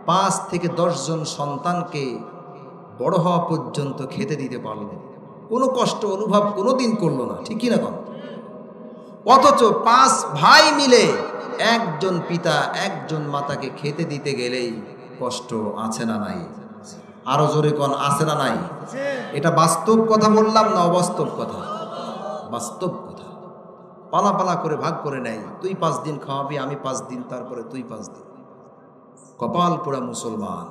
5 থেকে 10 জন সন্তানকে বড় হওয়া পর্যন্ত খেতে দিতে পারল, কোনো কষ্ট অনুভব কোনোদিন করলো না, ঠিক কিনা? অথচ 5 ভাই মিলে একজন পিতা একজন মাতাকে খেতে দিতে গেলেই কষ্ট আছে না নাই? আরো জোরে কোন আছে না নাই? এটা বাস্তব কথা বললাম না অবাস্তব কথা? বাস্তব কথা। পালা পালা করে ভাগ করে নেয়, তুই 5 দিন খাওয়াবি, আমি 5 দিন, তারপরে তুই 5 দিন। কপাল পোড়া মুসলমান,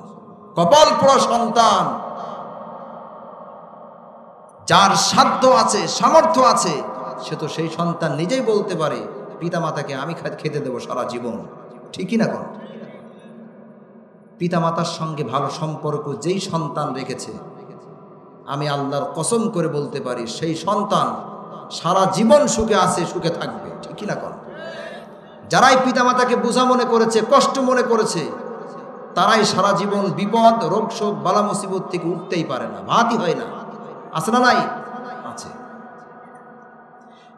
কপাল পোড়া সন্তান। যার সাধ্য আছে, সামর্থ্য আছে, সে তো সেই সন্তান নিজেই বলতে পারে পিতা মাতাকে আমি খেতে দেবো সারা জীবন, ঠিকই না? কোন পিতা মাতার সঙ্গে ভালো সম্পর্ক যেই সন্তান রেখেছে, আমি আল্লাহর কসম করে বলতে পারি সেই সন্তান সারা জীবন সুখে আছে, সুখে থাকবে, ঠিকই না? কোন যারাই পিতা মাতাকে বোঝা মনে করেছে, কষ্ট মনে করেছে, তারাই সারা জীবন বিপদ, রোগ শোক, বালা মুসিবত থেকে উঠতেই পারে না, ভাতই হয় না। আছে না নাই? আছে।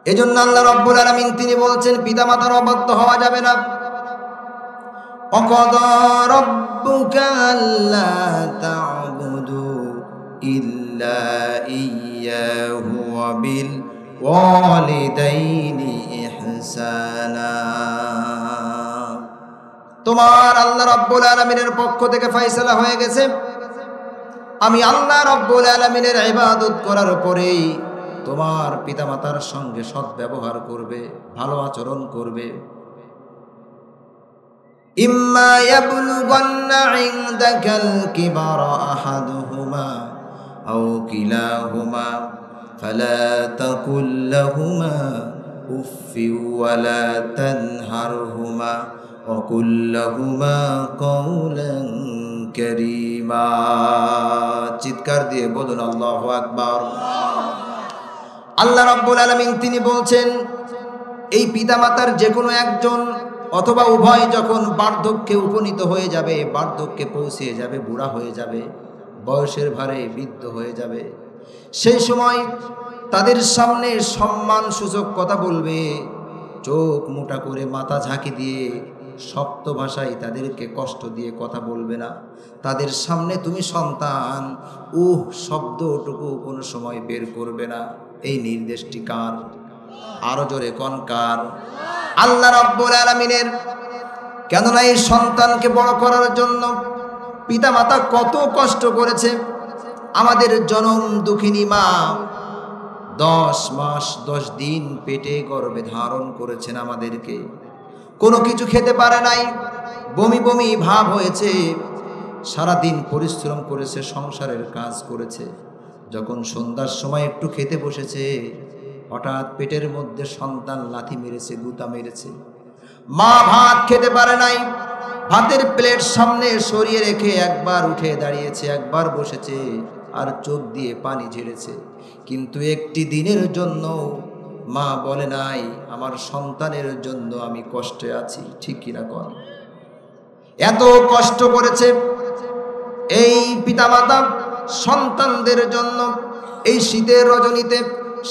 এজন্য আল্লাহ রাব্বুল আলামিন তিনি বলছেন পিতামাতার অবাধ্য হওয়া যাবে না। ওয়াকাদা রাব্বুকা আল্লা তা'বুদু ইল্লা ইয়্যাহু ওয়া বিল ওয়ালিদাইনি ইহসানা। তোমার আল্লাহ রাব্বুল আলামিনের পক্ষ থেকে ফয়সালা হয়ে গেছে, আমি আল্লাহ রাব্বুল আলামিনের ইবাদত করার পরেই তোমার পিতামাতার সঙ্গে সৎ ব্যবহার করবে, ভালো আচরণ করবে। ইম্মা ইয়াবলুগান্না ইনদাকাল কিবারা আহাদুহুমা আও কিলাহুমা ফালা তাকুল লাহুমা উফফিন ওয়ালা তানহারহুমা ওয়া কুল লাহুমা কাওলান কারীমা। চিৎকার দিয়ে বলুন আল্লাহু আকবার। আল্লাহ রাব্বুল আলামিন তিনি বলছেন এই পিতামাতার যে কোনো একজন অথবা উভয় যখন বার্ধক্যে উপনীত হয়ে যাবে, বার্ধক্যে পৌঁছে যাবে, বুড়া হয়ে যাবে, বয়সের ভারে বৃদ্ধ হয়ে যাবে, সেই সময় তাদের সামনে সম্মান সূচক কথা বলবে, চোখ মোটা করে মাথা ঝাঁকি দিয়ে শক্ত ভাষায় তাদেরকে কষ্ট দিয়ে কথা বলবে না। তাদের সামনে তুমি সন্তান শব্দটুকু কোনো সময় বের করবে না। এই নির্দেশটি কার? আরো জোরে কোন কার? আল্লাহ রাব্বুল আলামিনের। কেননা এই সন্তানকে বড় করার জন্য পিতামাতা কত কষ্ট করেছে। আমাদের জনম দুঃখিনী মা 10 মাস 10 দিন পেটে গর্ভে ধারণ করেছেন আমাদেরকে, কোনো কিছু খেতে পারে নাই, বমি বমি ভাব হয়েছে, সারাদিন পরিশ্রম করেছে, সংসারের কাজ করেছে। যখন সন্ধ্যার সময় একটু খেতে বসেছে, হঠাৎ পেটের মধ্যে সন্তান লাথি মেরেছে, গুতা মেরেছে। মা ভাত খেতে পারে নাই, ভাতের প্লেট সামনে সরিয়ে রেখে একবার উঠে দাঁড়িয়েছে, একবার বসেছে, আর চোখ দিয়ে পানি ঝেড়েছে। কিন্তু একটি দিনের জন্য মা বলে নাই আমার সন্তানের জন্য আমি কষ্টে আছি, ঠিক কিনা কর? এত কষ্ট করেছে এই পিতামাতা সন্তানদের জন্য। এই শীতের রজনীতে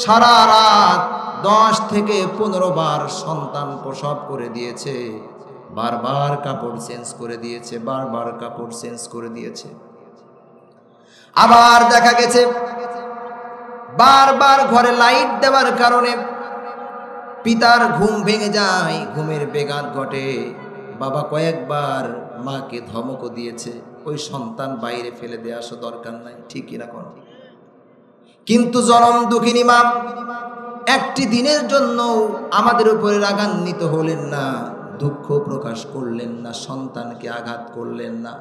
সারা রাত 10 থেকে 15 বার সন্তান প্রসব করে দিয়েছে, বারবার কাপড় চেঞ্জ করে দিয়েছে, বারবার কাপড় চেঞ্জ করে দিয়েছে। আবার দেখা গেছে বারবার ঘরে লাইট দেওয়ার কারণে পিতার ঘুম ভেঙে যায়, ঘুমের ব্যাঘাত ঘটে। বাবা কয়েকবার মাকে ধমকও দিয়েছে, ওই সন্তান বাইরে ফেলে দিয়ে আসো, দরকার নাই, ঠিক কিনা কোন? কিন্তু জনম দুঃখিনী মা একটি দিনের জন্য আমাদের উপরে রাগান্বিত হলেন না, দুঃখ প্রকাশ করলেন না, সন্তানকে আঘাত করলেন না।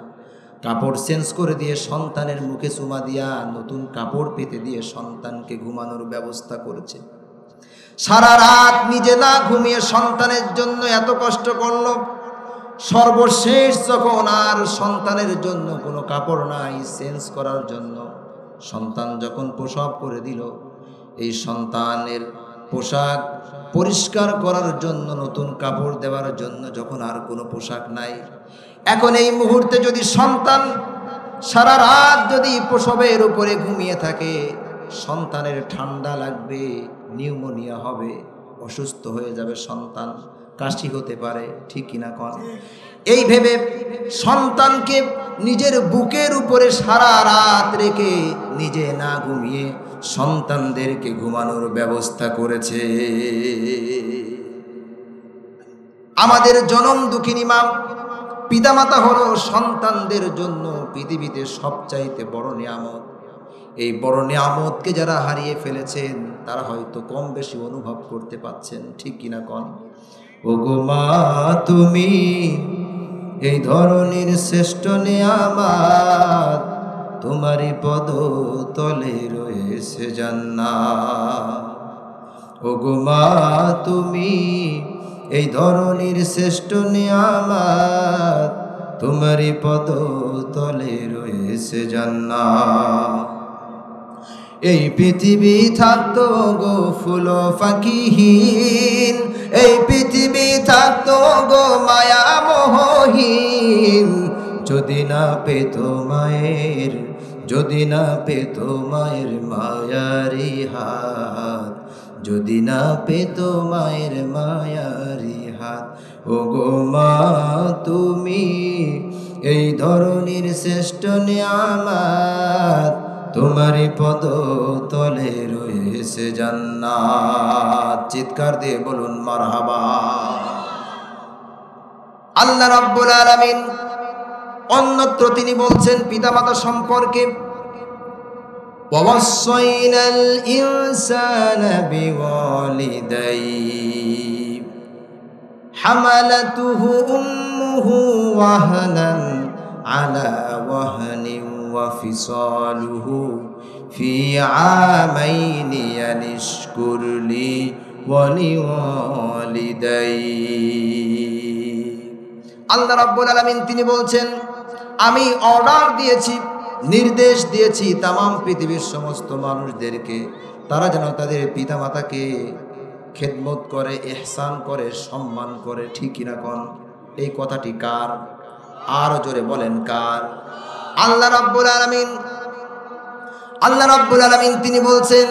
কাপড় চেঞ্জ করে দিয়ে সন্তানের মুখে চুমা দিয়া নতুন কাপড় পেতে দিয়ে সন্তানকে ঘুমানোর ব্যবস্থা করেছে। সারা রাত নিজে না ঘুমিয়ে সন্তানের জন্য এত কষ্ট করল। সর্বশেষ যখন আর সন্তানের জন্য কোনো কাপড় নাই চেঞ্জ করার জন্য, সন্তান যখন প্রসব করে দিল, এই সন্তানের পোশাক পরিষ্কার করার জন্য, নতুন কাপড় দেওয়ার জন্য যখন আর কোনো পোশাক নাই, এখন এই মুহূর্তে যদি সন্তান সারা রাত যদি প্রসবের উপরে ঘুমিয়ে থাকে, সন্তানের ঠান্ডা লাগবে, নিউমোনিয়া হবে, অসুস্থ হয়ে যাবে সন্তান, কাশি হতে পারে, ঠিক কিনা কন? এই ভেবে সন্তানকে নিজের বুকের উপরে সারা রাত রেখে নিজে না ঘুমিয়ে সন্তানদেরকে ঘুমানোর ব্যবস্থা করেছে। আমাদের জনম দুঃখিনী মা পিতামাতা হলো সন্তানদের জন্য পৃথিবীতে সবচাইতে বড় নিয়ামত। এই বড় নিয়ামতকে যারা হারিয়ে ফেলেছেন তারা হয়তো কম বেশি অনুভব করতে পাচ্ছেন, ঠিক কিনা কন? ওগো মা, তুমি এই ধরনের শ্রেষ্ঠ নিয়ামত, তোমারই পদ তলে রয়েছে জান্নাত। ওগো মা, তুমি এই ধরনের শ্রেষ্ঠ নিয়ামত, তোমারই পদ তলে রয়েছে জান্নাত। এই পৃথিবী থাকতো গো ফুল ফাঁকিহীন, এই পৃথিবী থাকতো গো মায়া মোহহীন, যদি না পেত মায়ের, যদি না পেত মায়ের মায়ারি হাত, যদি না পেত মায়ের মায়ারি হাত। ও গো মা, তুমি এই ধরনের শ্রেষ্ঠ নিয়ামত, তোমারই পদ তলে রয়েছে জান্নাত। চিৎকার দিয়ে বলুন মারহাবা। আল্লাহ রাব্বুল আলামিন অন্যত্র তিনি বলছেন পিতামাতা সম্পর্কে, ওয়াসাইনাল ইনসানা বিওয়ালিদাইহি হামালাতুহু উম্মুহু ওয়াহানান আলা ওয়াহনিন وفصاله في عامين أن اشكر لي ولوالديك। আল্লাহ রাব্বুল আলামিন তিনি বলছেন, আমি অর্ডার দিয়েছি, নির্দেশ দিয়েছি তামাম পৃথিবীর সমস্ত মানুষদেরকে, তারা যেন তাদের পিতামাতাকে খেদমত করে, ইহসান করে, সম্মান করে, ঠিক কিনা কন? এই কথাটি কার? আরো জোরে বলেন কার? আল্লাহ রাব্বুল আলামিন। আল্লাহ রাব্বুল আলামিন তিনি বলছেন,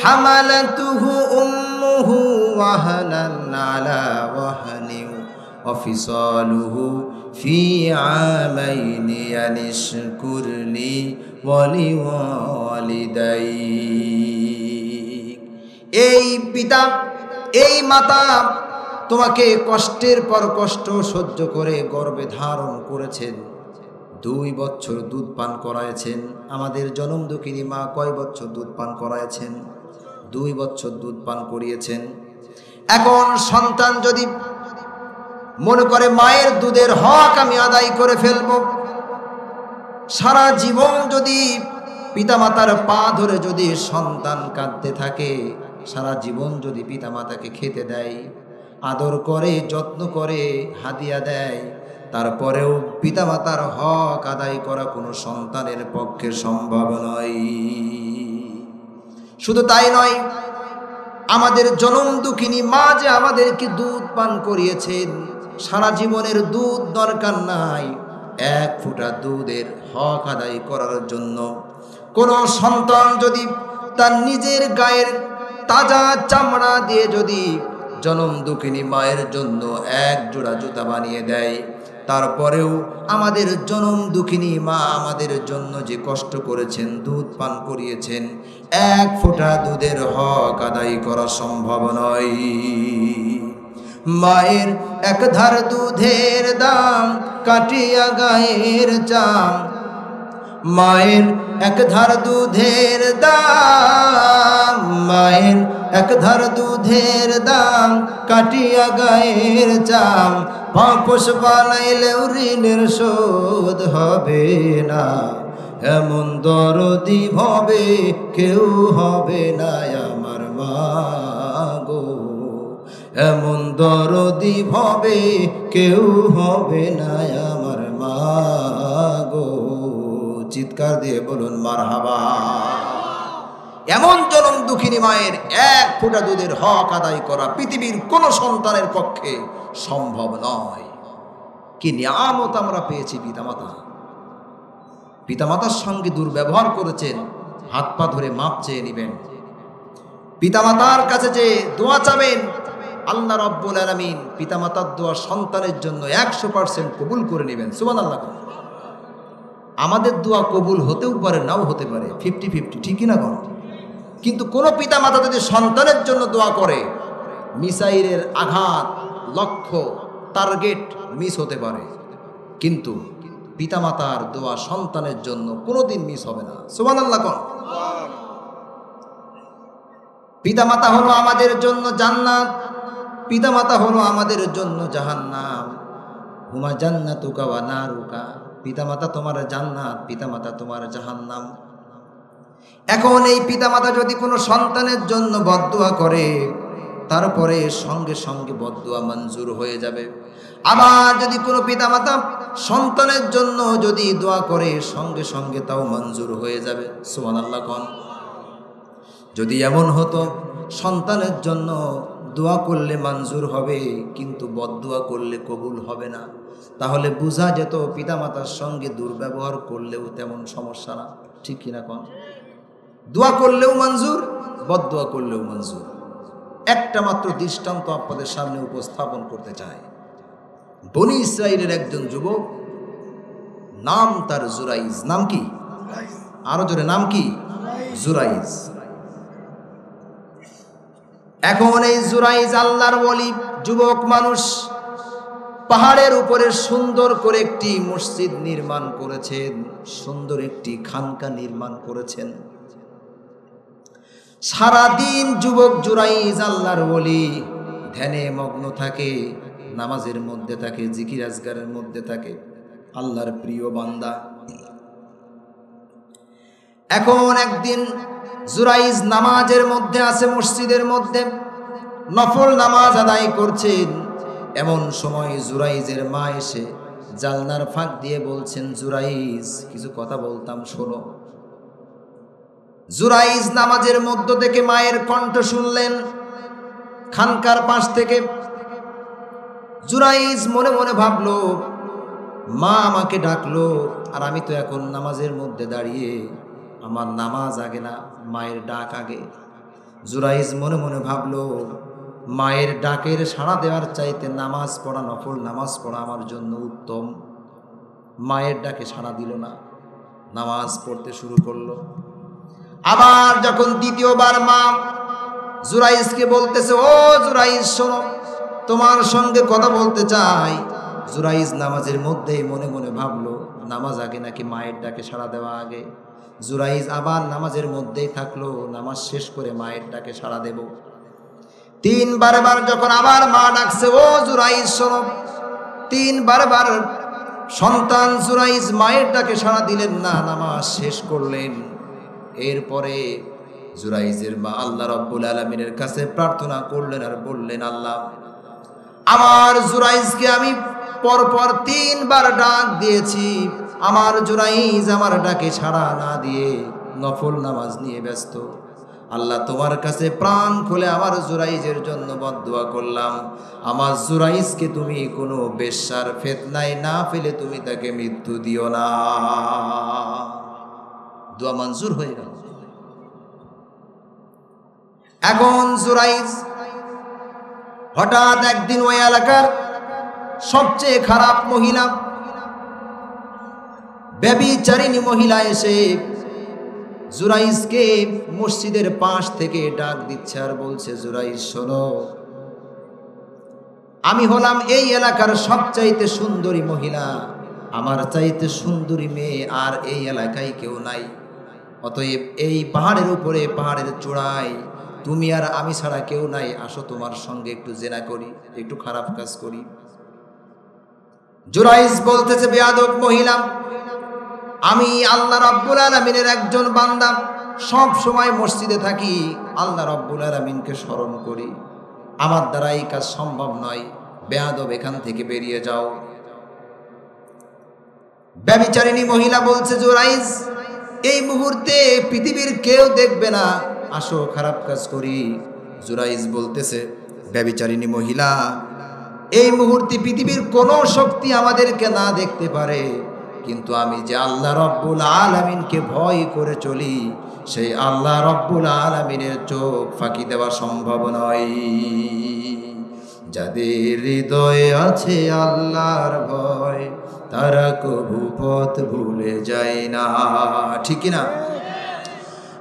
হামালাতুহু উম্মুহু ওয়াহানান আলা ওয়াহনিন ওয়া ফিসালুহু ফি আমাইনি আনিশকুর লি ওয়া লিওয়ালিদাইক। এই পিতা, এই মাতা তোমাকে কষ্টের পর কষ্ট সহ্য করে গর্ভে ধারণ করেছেন, 2 বছর দুধ পান করায়ছেন। আমাদের জনম দুঃখিনী মা কয় বছর দুধ পান করায়ছেন? 2 বছর দুধ পান করিয়েছেন। এখন সন্তান যদি মনে করে মায়ের দুধের হক আমি আদায় করে ফেলব, সারা জীবন যদি পিতামাতার পা ধরে যদি সন্তান কাঁদতে থাকে, সারা জীবন যদি পিতামাতাকে খেতে দেয়, আদর করে, যত্ন করে, হাদিয়া দেয়, তারপরেও পিতামাতার হক আদায় করা কোনো সন্তানের পক্ষে সম্ভব নয়। শুধু তাই নয়, আমাদের জনম দুঃখিনী মা যে আমাদেরকে দুধ পান করিয়েছেন, সারা জীবনের দুধ দরকার নাই, 1 ফোঁটা দুধের হক আদায় করার জন্য কোনো সন্তান যদি তার নিজের গায়ের তাজা চামড়া দিয়ে যদি জনম দুঃখিনী মায়ের জন্য 1 জোড়া জুতা বানিয়ে দেয়, তারপরেও আমাদের জনম দুঃখিনী মা আমাদের জন্য যে কষ্ট করেছেন, দুধ পান করিয়েছেন, 1 ফোঁটা দুধের হক আদায় করা সম্ভব নয়। মায়ের 1 ধার দুধের দাম কাটিয়া গায়ের চাম, মায়ের এক ধার দুধের দাম, মায়ের এক ধার দুধের দাম, কাটিয়া গায়ের চাম, পাপোশ বানাইলেও ঋণের শোধ হবে না। এমন দরদি হবে কেউ হবে না আমার মা গো, এমন দরদি হবে কেউ হবে না আমার মা গো। চিৎকার দিয়ে বলুন মারহাবা। এমন জনম দুঃখিনী মায়ের এক ফোঁটা দুধের হক আদায় করা পৃথিবীর কোন সন্তানের পক্ষে সম্ভব নয়। কি নিয়ামত আমরা পেয়েছি পিতামাতা। পিতামাতার সঙ্গে দুর্ব্যবহার করেছেন, হাত পা ধরে মাপ চেয়ে নেবেন। পিতামাতার কাছে যে দোয়া চাবেন, আল্লাহ রাব্বুল আলামিন পিতামাতার দোয়া সন্তানের জন্য 100% কবুল করে নেবেন। সুবহানাল্লাহ। আমাদের দোয়া কবুল হতেও পারে, নাও হতে পারে, 50-50, ঠিকই না বল? কিন্তু কোনো পিতামাতা যদি সন্তানের জন্য দোয়া করে, মিসাইলের আঘাত, লক্ষ্য, টার্গেট মিস হতে পারে, কিন্তু পিতামাতার দোয়া সন্তানের জন্য কোনোদিন মিস হবে না। সুবহানাল্লাহ। পিতামাতা হলো আমাদের জন্য জান্নাত, পিতামাতা হলো আমাদের জন্য জাহান্নাম। হুমা জান্নাতুকা ওয়া নারুকা, পিতামাতা তোমার জান্নাত, পিতামাতা তোমার জাহান্নাম। এখন এই পিতামাতা যদি কোনো সন্তানের জন্য বদদুয়া করে, তারপরে সঙ্গে সঙ্গে বদদুয়া মঞ্জুর হয়ে যাবে। আবার যদি কোনো পিতামাতা সন্তানের জন্য যদি দোয়া করে, সঙ্গে সঙ্গে তাও মঞ্জুর হয়ে যাবে। সুবহানাল্লাহ। যদি এমন হতো সন্তানের জন্য দোয়া করলে মঞ্জুর হবে কিন্তু বদদুয়া করলে কবুল হবে না, তাহলে বোঝা যেত পিতামাতার সঙ্গে দুর্ব্যবহার করলেও তেমন সমস্যা না। ঠিক কিনা কন? দোয়া করলেও মঞ্জুর, বদদুয়া করলেও মঞ্জুর। একটা মাত্র দৃষ্টান্ত আপনাদের সামনে উপস্থাপন করতে চাই। বনি ইসরাইলের একজন যুবক, নাম তার জুরাইজ। নাম কি? আরো জোরে, নাম কি? জুরাইজ। এখন এই জুরাইজ আল্লাহর ওলি যুবক মানুষ, পাহাড়ের উপরে সুন্দর করে একটি মসজিদ নির্মাণ করেছেন, সুন্দর একটি খানকা নির্মাণ করেছেন। সারাদিন যুবক জুরাইজ আল্লাহর ওলি ধ্যানে মগ্ন থাকে, নামাজের মধ্যে থাকে, জিকির আজগারের মধ্যে থাকে, আল্লাহর প্রিয় বান্দা। এখন একদিন জুরাইজ নামাজের মধ্যে আছে, মসজিদের মধ্যে নফল নামাজ আদায় করছেন। এমন সময় জুরাইজের মা এসে জালনার ফাঁক দিয়ে বলছেন, জুরাইজ কিছু কথা বলতাম, শোনো। জুরাইজ নামাজের মধ্য থেকে মায়ের কণ্ঠ শুনলেন খানকার পাশ থেকে। জুরাইজ মনে মনে ভাবলো, মা আমাকে ডাকলো, আর আমি তো এখন নামাজের মধ্যে দাঁড়িয়ে, আমার নামাজ আগে না মায়ের ডাক আগে। জুরাইজ মনে মনে ভাবলো, মায়ের ডাকের সাড়া দেওয়ার চাইতে নামাজ পড়া, নফল নামাজ পড়া আমার জন্য উত্তম। মায়ের ডাকে সাড়া দিল না, নামাজ পড়তে শুরু করলো। আবার যখন দ্বিতীয়বার মা জুরাইজকে বলতেছে, ও জুরাইজ শোনো, তোমার সঙ্গে কথা বলতে চাই। জুরাইজ নামাজের মধ্যেই মনে মনে ভাবলো, নামাজ আগে নাকি মায়ের ডাকে সাড়া দেওয়া আগে। জুরাইজ আবার নামাজের মধ্যেই থাকলো, নামাজ শেষ করে মায়ের ডাকে সাড়া দেব। তিনবার যখন আবার মা ডাকছে, ও জুরাইজ শোনো, তিনবার সন্তান জুরাইজ মায়ের ডাকে সাড়া দিলেন না, নামাজ শেষ করলেন। এরপরে জুরাইজের মা আল্লাহ রাব্বুল আলামিনের কাছে প্রার্থনা করলেন আর বললেন, আল্লাহ, আমার জুরাইজকে আমি পরপর তিনবার ডাক দিয়েছি, আমার জুরাইজ আমার ডাকে সাড়া না দিয়ে নফল নামাজ নিয়ে ব্যস্ত। আল্লাহ, তোমার কাছে প্রাণ খুলে আমার জুরাইজের জন্য বদদুয়া করলাম, আমার জুরাইজকে তুমি কোনো বেশ্যার ফিতনায় না ফেলে তুমি তাকে মৃত্যু দিও না। দোয়া মঞ্জুর হয়ে গেল। এখন জুরাইজ হঠাৎ একদিন ওই এলাকার সবচেয়ে খারাপ মহিলা, ব্যভিচারিণী মহিলা এসে জুরাইজকে মসজিদের পাশ থেকে ডাক দিচ্ছে আর বলছে, জুরাইজ শোনো, আমি হলাম এই এলাকার সবচাইতে সুন্দরী মহিলা, আমার চাইতে সুন্দরী মেয়ে আর এই এলাকায় কেউ নাই। অতএব এই পাহাড়ের উপরে, পাহাড়ের চূড়ায় তুমি আর আমি ছাড়া কেউ নাই, আসো তোমার সঙ্গে একটু জেনা করি, একটু খারাপ কাজ করি। জুরাইজ বলতেছে, বেয়াদব মহিলা, আমি আল্লাহ রাব্বুল আলামিনের একজন বান্দা, সব সময় মসজিদে থাকি, আল্লাহ রাব্বুল আলামিনকে স্মরণ করি, আমার দ্বারা এই কাজ সম্ভব নয়, বেয়াদব এখান থেকে বেরিয়ে যাও। ব্যভিচারিণী মহিলা বলছে, জুরাইজ এই মুহূর্তে পৃথিবীর কেউ দেখবে না, আসো খারাপ কাজ করি। জুরাইজ বলতেছে, ব্যভিচারিণী মহিলা, এই মুহূর্তে পৃথিবীর কোনো শক্তি আমাদেরকে না দেখতে পারে, কিন্তু আমি যে আল্লাহ রব্বুল আলামিনকে ভয় করে চলি, সেই আল্লাহ রব্বুল আলামিনের চোখ ফাঁকি দেওয়া সম্ভব নয়। যাদের হৃদয়ে আছে আল্লাহর ভয়, তারা কবু পথ ভুলে যায় না, ঠিক না?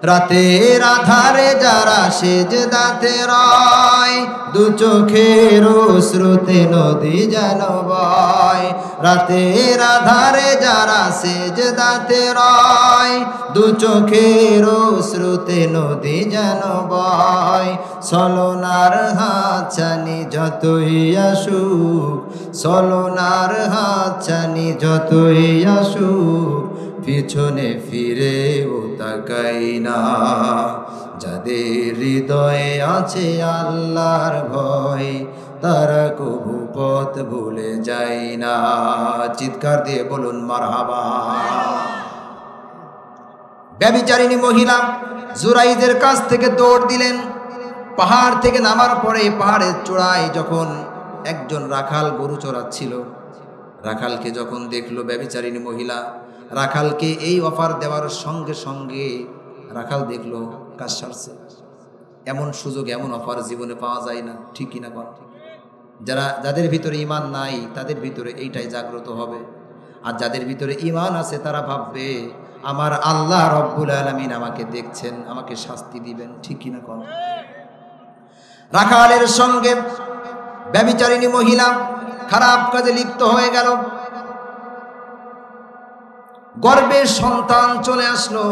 রাতের আধারে যারা সেজদাতে রয়, দু চোখের শ্রুতে নদী যেন বয়। রাতের আধারে যারা সেজদাতে রয়, দু চোখের শ্রুতে নদী যেন বয়। ছলনার হাতছানি যতই আসুক, ছলনার হাতছানি যতই আসুক, পিছনে ফিরেও তাকাই না। যাদের হৃদয়ে আছে আল্লাহর ভয়, তারা কবু পথ ভুলে যায় না। চিৎকার দিয়ে বলুন মারহাবা। ব্যভিচারিণী মহিলা জুরাইজের কাছ থেকে দৌড় দিলেন। পাহাড় থেকে নামার পরে পাহাড়ের চূড়ায় যখন একজন রাখাল গরু চড়াচ্ছিল, রাখালকে যখন দেখলো ব্যভিচারিণী মহিলা, রাখালকে এই অফার দেওয়ার সঙ্গে সঙ্গে রাখাল দেখলো কাজ সারছে। এমন সুযোগ, এমন অফার জীবনে পাওয়া যায় না, ঠিক কিনা কর? যাদের ভিতরে ঈমান নাই তাদের ভিতরে এইটাই জাগ্রত হবে, আর যাদের ভিতরে ঈমান আছে তারা ভাববে আমার আল্লাহ রব্বুল আলামিন আমাকে দেখছেন, আমাকে শাস্তি দিবেন, ঠিক কিনা কর? রাখালের সঙ্গে ব্যভিচারিণী মহিলা খারাপ কাজে লিপ্ত হয়ে গেল। গর্ভের সন্তান চলে আসলো।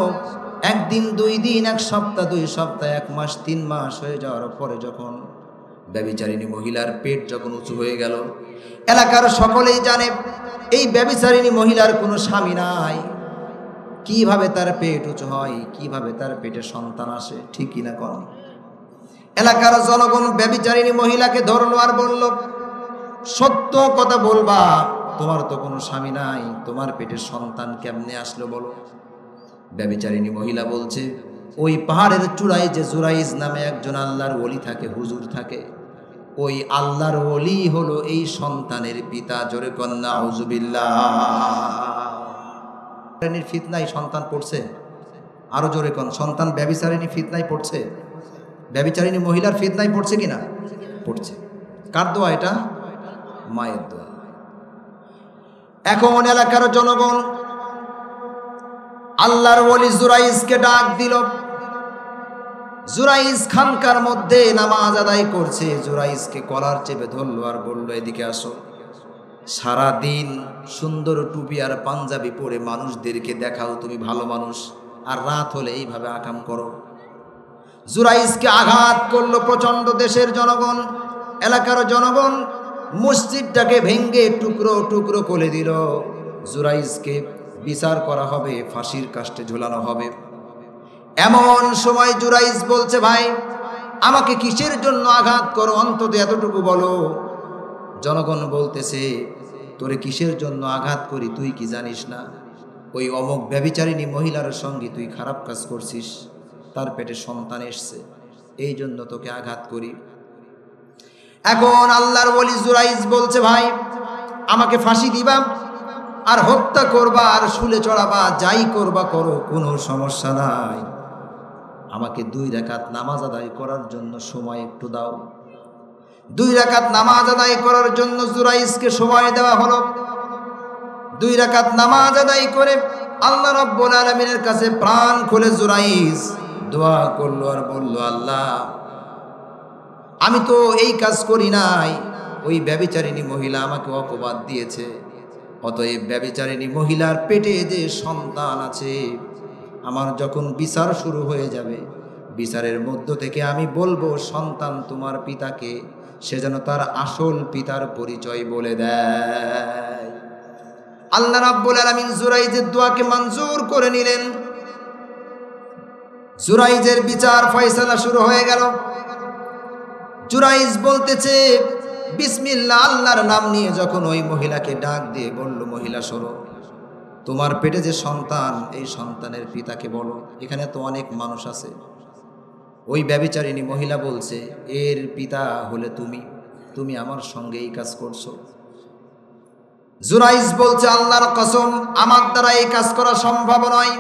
একদিন, 2 দিন, 1 সপ্তাহ, 2 সপ্তাহ, 1 মাস, 3 মাস হয়ে যাওয়ার পরে যখন ব্যভিচারিণী মহিলার পেট যখন উঁচু হয়ে গেল, এলাকার সকলেই জানে এই ব্যভিচারিণী মহিলার কোনো স্বামী নাই। কিভাবে তার পেট উঁচু হয়, কিভাবে তার পেটে সন্তান আসে, ঠিক কিনা কর? এলাকার জনগণ ব্যভিচারিণী মহিলাকে ধরলো আর বলল, সত্য কথা বলবা, তোমার তো কোনো স্বামী নাই, তোমার পেটে সন্তান কেমনে আসলো বলো? ব্যভিচারিণী মহিলা বলছে, ওই পাহাড়ের চূড়ায় যে জুরাইজ নামে একজন আল্লাহর ওলি থাকে, হুজুর থাকে, ওই আল্লাহর ওলি হলো এই সন্তানের পিতা। জোরে কন্যা আউযুবিল্লাহ। ফিতনায় সন্তান পড়ছে, আরো জোরে কন, সন্তান ব্যভিচারিণী ফিতনায় পড়ছে। ব্যভিচারিণী মহিলার ফিতনায় পড়ছে কিনা? পড়ছে। কার দোয়া এটা? মায়ের দোয়া। এখন এলাকার জনগণ আল্লাহর ওলি জুরাইজকে ডাক দিল। জুরাইজ খানকার মধ্যে নামাজ আদায় করছে। জুরাইজকে কলার চেপে ধরলো আর বলল, এদিকে আসো। সারা দিন সুন্দর টুপি আর পাঞ্জাবি পরে মানুষদেরকে দেখাও তুমি ভালো মানুষ, আর রাত হলে এইভাবে আকাম করো। জুরাইজকে আঘাত করলো প্রচন্ড। দেশের জনগণ, এলাকার জনগণ মসজিদটাকে ভেঙ্গে টুকরো টুকরো করে দিল। জুরাইজকে বিচার করা হবে, ফাঁসির কাস্টে ঝুলানো হবে। এমন সময় জুরাইজ বলছে, ভাই আমাকে কিসের জন্য আঘাত করো, অন্তত এতটুকু বলো। জনগণ বলতেছে, তোরে কিসের জন্য আঘাত করি তুই কি জানিস না? ওই অমুক ব্যভিচারিণী মহিলার সঙ্গে তুই খারাপ কাজ করছিস, তার পেটে সন্তান এসছে, এই জন্য তোকে আঘাত করি। এখন আল্লাহর ওলি জুরাইজ বলছে, ভাই আমাকে ফাঁসি দিবা আর হত্যা করবা আর শুলে চড়াবা, যাই করবা করো, কোনো সমস্যা নাই, আমাকে 2 রাকাত নামাজ আদায় করার জন্য সময় একটু দাও। 2 রাকাত নামাজ আদায় করার জন্য জুরাইজকে সময় দেওয়া হলো। 2 রাকাত নামাজ আদায় করে আল্লাহ রাব্বুল আলামিনের কাছে প্রাণ খুলে জুরাইজ দোয়া করলো আর বলল, আল্লাহ আমি তো এই কাজ করি নাই, ওই ব্যভিচারিণী মহিলা আমাকে অপবাদ দিয়েছে, অতএব ব্যভিচারিণী মহিলার পেটে যে সন্তান আছে, আমার যখন বিচার শুরু হয়ে যাবে, বিচারের মধ্য থেকে আমি বলবো সন্তান তোমার পিতাকে, সে যেন তার আসল পিতার পরিচয় বলে দেয়। আল্লাহ রাব্বুল আলামিন জুরাইজের দোয়াকে মঞ্জুর করে নিলেন। জুরাইজের বিচার ফয়সালা শুরু হয়ে গেল। জুরাইজ বলতেছে বিসমিল্লাহ, আল্লাহর নাম নিয়ে যখন ওই মহিলাকে ডাক দিয়ে বলল, মহিলা শোনো, তোমার পেটে যে সন্তান, এই সন্তানের পিতাকে বলো। এখানে তো অনেক মানুষ আছে। ওই ব্যভিচারিণী মহিলা বলছে, এর পিতা হলে তুমি আমার সঙ্গে এই কাজ করছো। জুরাইজ বলছে, আল্লাহর কসম, আমার দ্বারা এই কাজ করা সম্ভব নয়।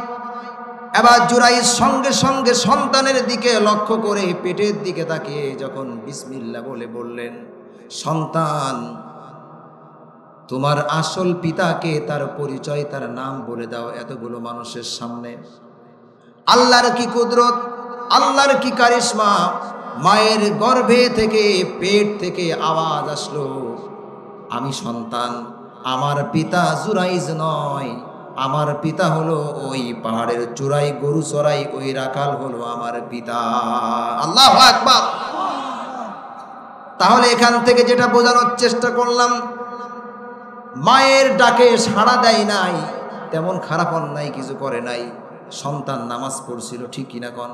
এবার জুরাইজ সঙ্গে সঙ্গে সন্তানের দিকে লক্ষ্য করে পেটের দিকে তাকিয়ে যখন বিসমিল্লাহ বলে বললেন, সন্তান তোমার আসল পিতাকে, তার পরিচয়, তার নাম বলে দাও এতগুলো মানুষের সামনে। আল্লাহর কি কুদরত, আল্লাহর কি কারিশমা! মায়ের গর্ভে থেকে, পেট থেকে আওয়াজ আসলো, আমি সন্তান, আমার পিতা জুরাইজ নয়, আমার পিতা হলো ওই পাহাড়ের চূড়ায় গরু চড়াই ওই রাখাল হলো আমার পিতা। আল্লাহু আকবার। তাহলে এখান থেকে যেটা বোঝানোর চেষ্টা করলাম, মায়ের ডাকে সাড়া দেয় নাই, তেমন খারাপ অন্যায় কিছু করে নাই। সন্তান নামাজ পড়ছিল, ঠিক কিনা কন?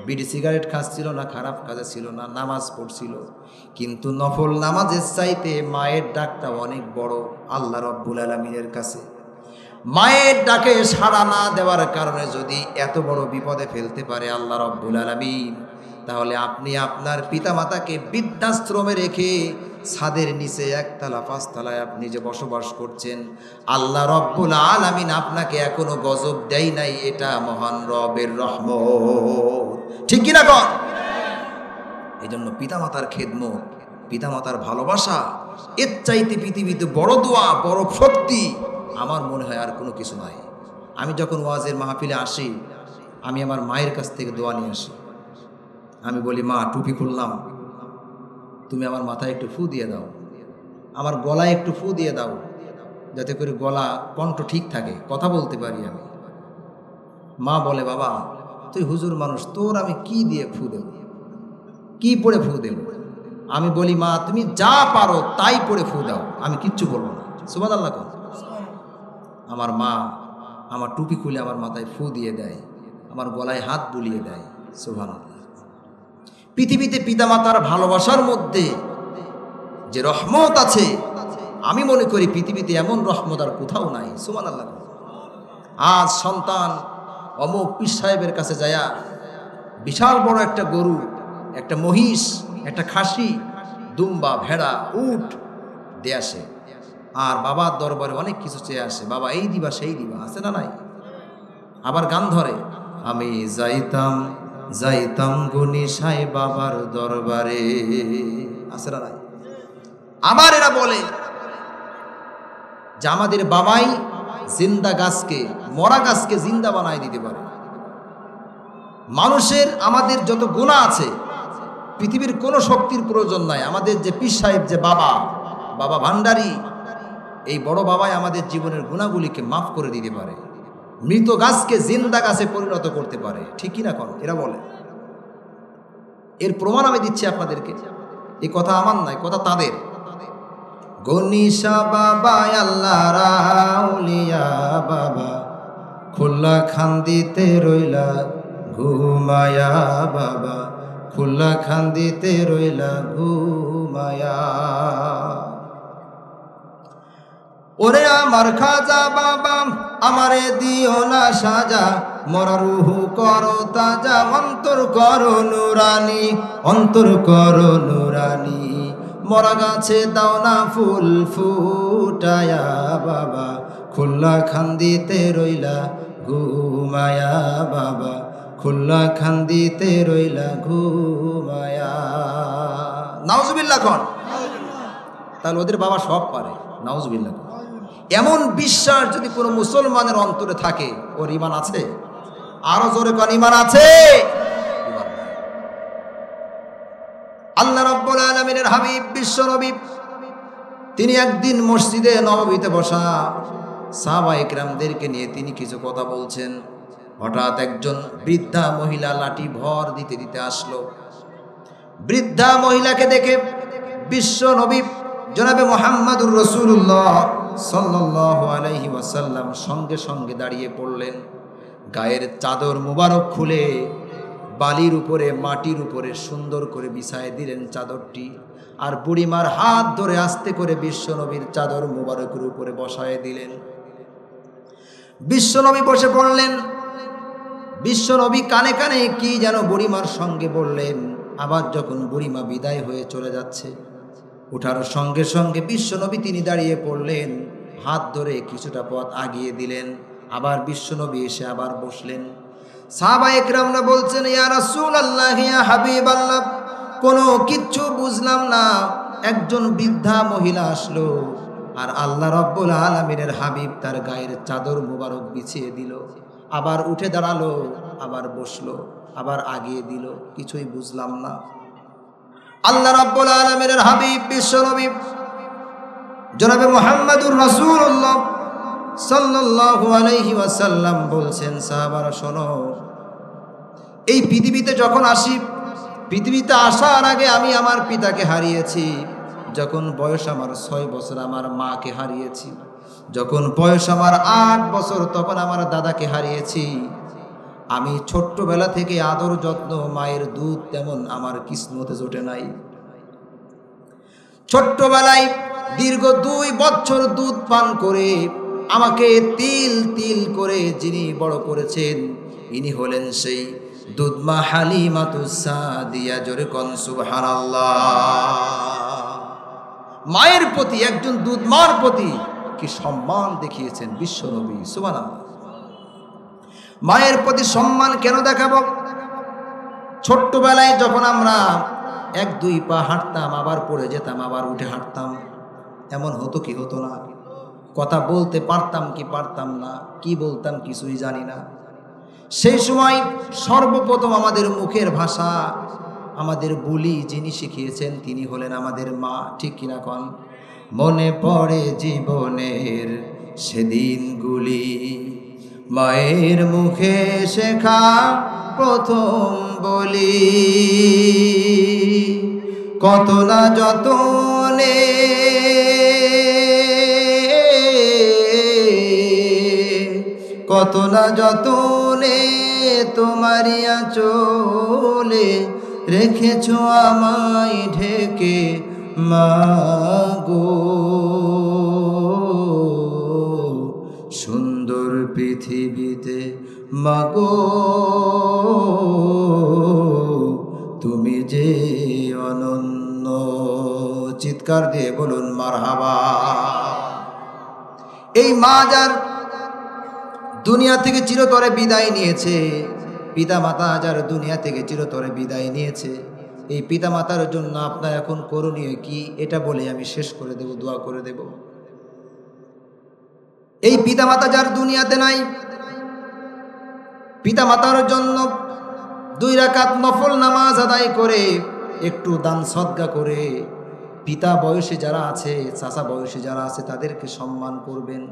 বিড়ি সিগারেট খাচ্ছিল না, খারাপ কাজে ছিল না, নামাজ পড়ছিল। কিন্তু নফল নামাজের চাইতে মায়ের ডাকটা অনেক বড় আল্লাহ রাব্বুল আলামিনের কাছে। মায়ের ডাকে সাড়া না দেওয়ার কারণে যদি এত বড় বিপদে ফেলতে পারে আল্লাহ রাব্বুল আলামিন, তাহলে আপনি আপনার পিতামাতাকে বৃদ্ধাশ্রমে রেখে ছাদের নিচে একতলা পাঁচতলায় আপনি যে বসবাস করছেন, আল্লাহ রাব্বুল আলামিন আপনাকে এখনো গজব দেয় নাই। এটা মহান রবের রহমত, ঠিক কিনা কন? এই জন্য পিতামাতার খেদমত, পিতামাতার ভালোবাসা, এর চাইতে পৃথিবীতে বড় দোয়া, বড় শক্তি আমার মনে হয় আর কোনো কিছু নাই। আমি যখন ওয়াজের মাহফিলে আসি, আমি আমার মায়ের কাছ থেকে দোয়া নিয়ে আসি। আমি বলি, মা, টুপি খুললাম, তুমি আমার মাথায় একটু ফু দিয়ে দাও, আমার গলায় একটু ফু দিয়ে দাও, যাতে করে গলা কণ্ঠ ঠিক থাকে, কথা বলতে পারি আমি। মা বলে, বাবা তুই হুজুর মানুষ, তোর আমি কি দিয়ে ফু দেব, কি পড়ে ফু দেব? আমি বলি, মা তুমি যা পারো তাই পড়ে ফু দাও, আমি কিচ্ছু বলবো না। সুবহানাল্লাহ। আমার মা আমার টুপি খুলে আমার মাথায় ফু দিয়ে দেয়, আমার গলায় হাত বুলিয়ে দেয়। সুবহানাল্লাহ। পৃথিবীতে পিতামাতার ভালোবাসার মধ্যে যে রহমত আছে, আমি মনে করি পৃথিবীতে এমন রহমত আর কোথাও নাই। সুবহানাল্লাহ। আজ সন্তান অমুক পীর সাহেবের কাছে যায়া বিশাল বড় একটা গরু, একটা মহিষ, একটা খাসি, দুম্বা, ভেড়া, উট দিয়ে আসে, আর বাবার দরবারে অনেক কিছু চেয়ে আসে, বাবা এই দিবা সেই দিবা, আছে না নাই? আবার গান ধরে, আমি যাইতাম যাইতাম গুনি সাই বাবার দরবারে, আছে না নাই? আবার এরা বলে যে আমাদের বাবাই জিন্দা গাছকে, মরা গাছকে জিন্দা বানায় দিতে পারে। মানুষের, আমাদের যত গুনাহ আছে, পৃথিবীর কোনো শক্তির প্রয়োজন নাই। আমাদের যে পীর সাহেব, যে বাবা, বাবা ভান্ডারী, এই বড় বাবাই আমাদের জীবনের গুনাহগুলিকে মাফ করে দিতে পারে, মৃত গাছকে জিন্দা গাছে পরিণত করতে পারে, ঠিক কিনা কন? এরা বলে। এর প্রমাণ আমি দিচ্ছি আপনাদেরকে। এই কথা আমার নাই, কথা তাদের। গনিশা বাবা আল্লাহ রাউলিয়া বাবা, খোলা খান্দিতে রইলা ঘুমায়া বাবা, খোলা খান্দিতে রইলা ঘুমায়া। ওরে আমার খাজা বাবা, আমারে দিও না সাজা, মরা রুহু করো তাজা, অন্তর করো নুরানি, অন্তর করো নুরানি। মরা গাছে দাও না ফুল ফুটায়া বাবা, খোলা খান্দিতে রইলা ঘুমায়া বাবা, খোলা খান্দিতে রইলা ঘুমায়া। নাউজুবিল্লাহ কোন? তাহলে ওদের বাবা সব পারে। নাউজুবিল্লাহ। এমন বিশ্বাস যদি কোনো মুসলমানের অন্তরে থাকে, ওর ঈমান আছে? আরো জোরে কোন ঈমান আছে? আল্লাহ রাব্বুল আলামিনের হাবিব বিশ্ব নবী তিনি একদিন মসজিদে নববীতে বসা সাহাবায়ে কেরামদেরকে নিয়ে তিনি কিছু কথা বলছেন। হঠাৎ একজন বৃদ্ধা মহিলা লাঠি ভর দিতে দিতে আসলো। বৃদ্ধা মহিলাকে দেখে বিশ্ব নবী জনাবে মুহাম্মদুর রাসূলুল্লাহ সাল্লাল্লাহু আলাইহি ওয়াসাল্লাম সঙ্গে সঙ্গে দাঁড়িয়ে পড়লেন। গায়ের চাদর মুবারক খুলে বালির উপরে মাটির উপরে সুন্দর করে বিছায় দিলেন চাদরটি, আর বুড়িমার হাত ধরে আস্তে করে বিশ্বনবীর চাদর মুবারকের উপরে বসায় দিলেন। বিশ্বনবী বসে পড়লেন। বিশ্বনবী কানে কানে কি যেন বুড়িমার সঙ্গে বললেন। আবার যখন বুড়িমা বিদায় হয়ে চলে যাচ্ছে, ওঠার সঙ্গে সঙ্গে বিশ্বনবী তিনি দাঁড়িয়ে পড়লেন, হাত ধরে কিছুটা পথ আগিয়ে দিলেন। আবার বিশ্বনবী এসে আবার বসলেন। সাহাবায়ে কেরামরা বলছেন, ইয়া রাসূলুল্লাহ, ইয়া হাবিবাল্লাহ, কোনো কিচ্ছু বুঝলাম না। একজন বৃদ্ধা মহিলা আসলো, আর আল্লাহ রাব্বুল আলামিনের হাবিব তার গায়ের চাদর মুবারক বিছিয়ে দিল, আবার উঠে দাঁড়ালো, আবার বসলো, আবার আগিয়ে দিল, কিছুই বুঝলাম না। আল্লাহ রাব্বুল আলামিনের হাবিব বিশ্বনবী জনাবে মুহাম্মদুর রাসূলুল্লাহ সাল্লাল্লাহু আলাইহি ওয়াসাল্লাম বলছেন, সাহাবারা শোনো, এই পৃথিবীতে যখন আসি, পৃথিবীতে আসার আগে আমি আমার পিতাকে হারিয়েছি। যখন বয়স আমার 6 বছর আমার মাকে হারিয়েছি। যখন বয়স আমার 8 বছর তখন আমার দাদাকে হারিয়েছি। আমি ছোট্টবেলা থেকে আদর যত্ন, মায়ের দুধ তেমন আমার কিসমতে জোটে নাই। ছোট্টবেলায় দীর্ঘ 2 বছর দুধ পান করে আমাকে তিল তিল করে যিনি বড় করেছেন, ইনি হলেন সেই দুধমা হালিমাতুস সাদিয়া। জোরে কোন সুবহানাল্লাহ। মায়ের প্রতি, একজন দুধমার প্রতি কি সম্মান দেখিয়েছেন বিশ্বনবী, সুবহানাল্লাহ। মায়ের প্রতি সম্মান কেন দেখাবো? ছোট্টবেলায় যখন আমরা 1-2 পা হাঁটতাম, আবার পড়ে যেতাম, আবার উঠে হাঁটতাম, এমন হতো কি হতো না? কথা বলতে পারতাম কি পারতাম না, কি বলতাম কিছুই জানি না। সেই সময় সর্বপ্রথম আমাদের মুখের ভাষা, আমাদের বুলি যিনি শিখিয়েছেন তিনি হলেন আমাদের মা, ঠিক কিনা কন? মনে পড়ে জীবনের সেদিনগুলি, মায়ের মুখে শেখা প্রথম বলি, কত না যতনে কত না যতনে তোমারি আঁচলে রেখেছো আমায় ঢেকে মাগো, সুন্দর পৃথিবীতে মাগো তুমি যে অনন্য। চিৎকার দিয়ে বলুন মারহাবা। এই মা যার দুনিয়া থেকে চিরতরে বিদায় নিয়েছে, পিতা মাতা যার দুনিয়া থেকে চিরতরে বিদায় নিয়েছে, এই পিতা মাতার জন্য আপনার এখন করণীয় কি, এটা বলে আমি শেষ করে দেব, দোয়া করে দেব। এই পিতা মাতা যার দুনিয়াতে নাই, পিতা মাতার জন্য 2 রাকাত নফল নামাজ আদায় করে, একটু দান সদকা করে, পিতা বয়সী যারা আছে, চাচা বয়সী যারা আছে তাদেরকে সম্মান করবেন।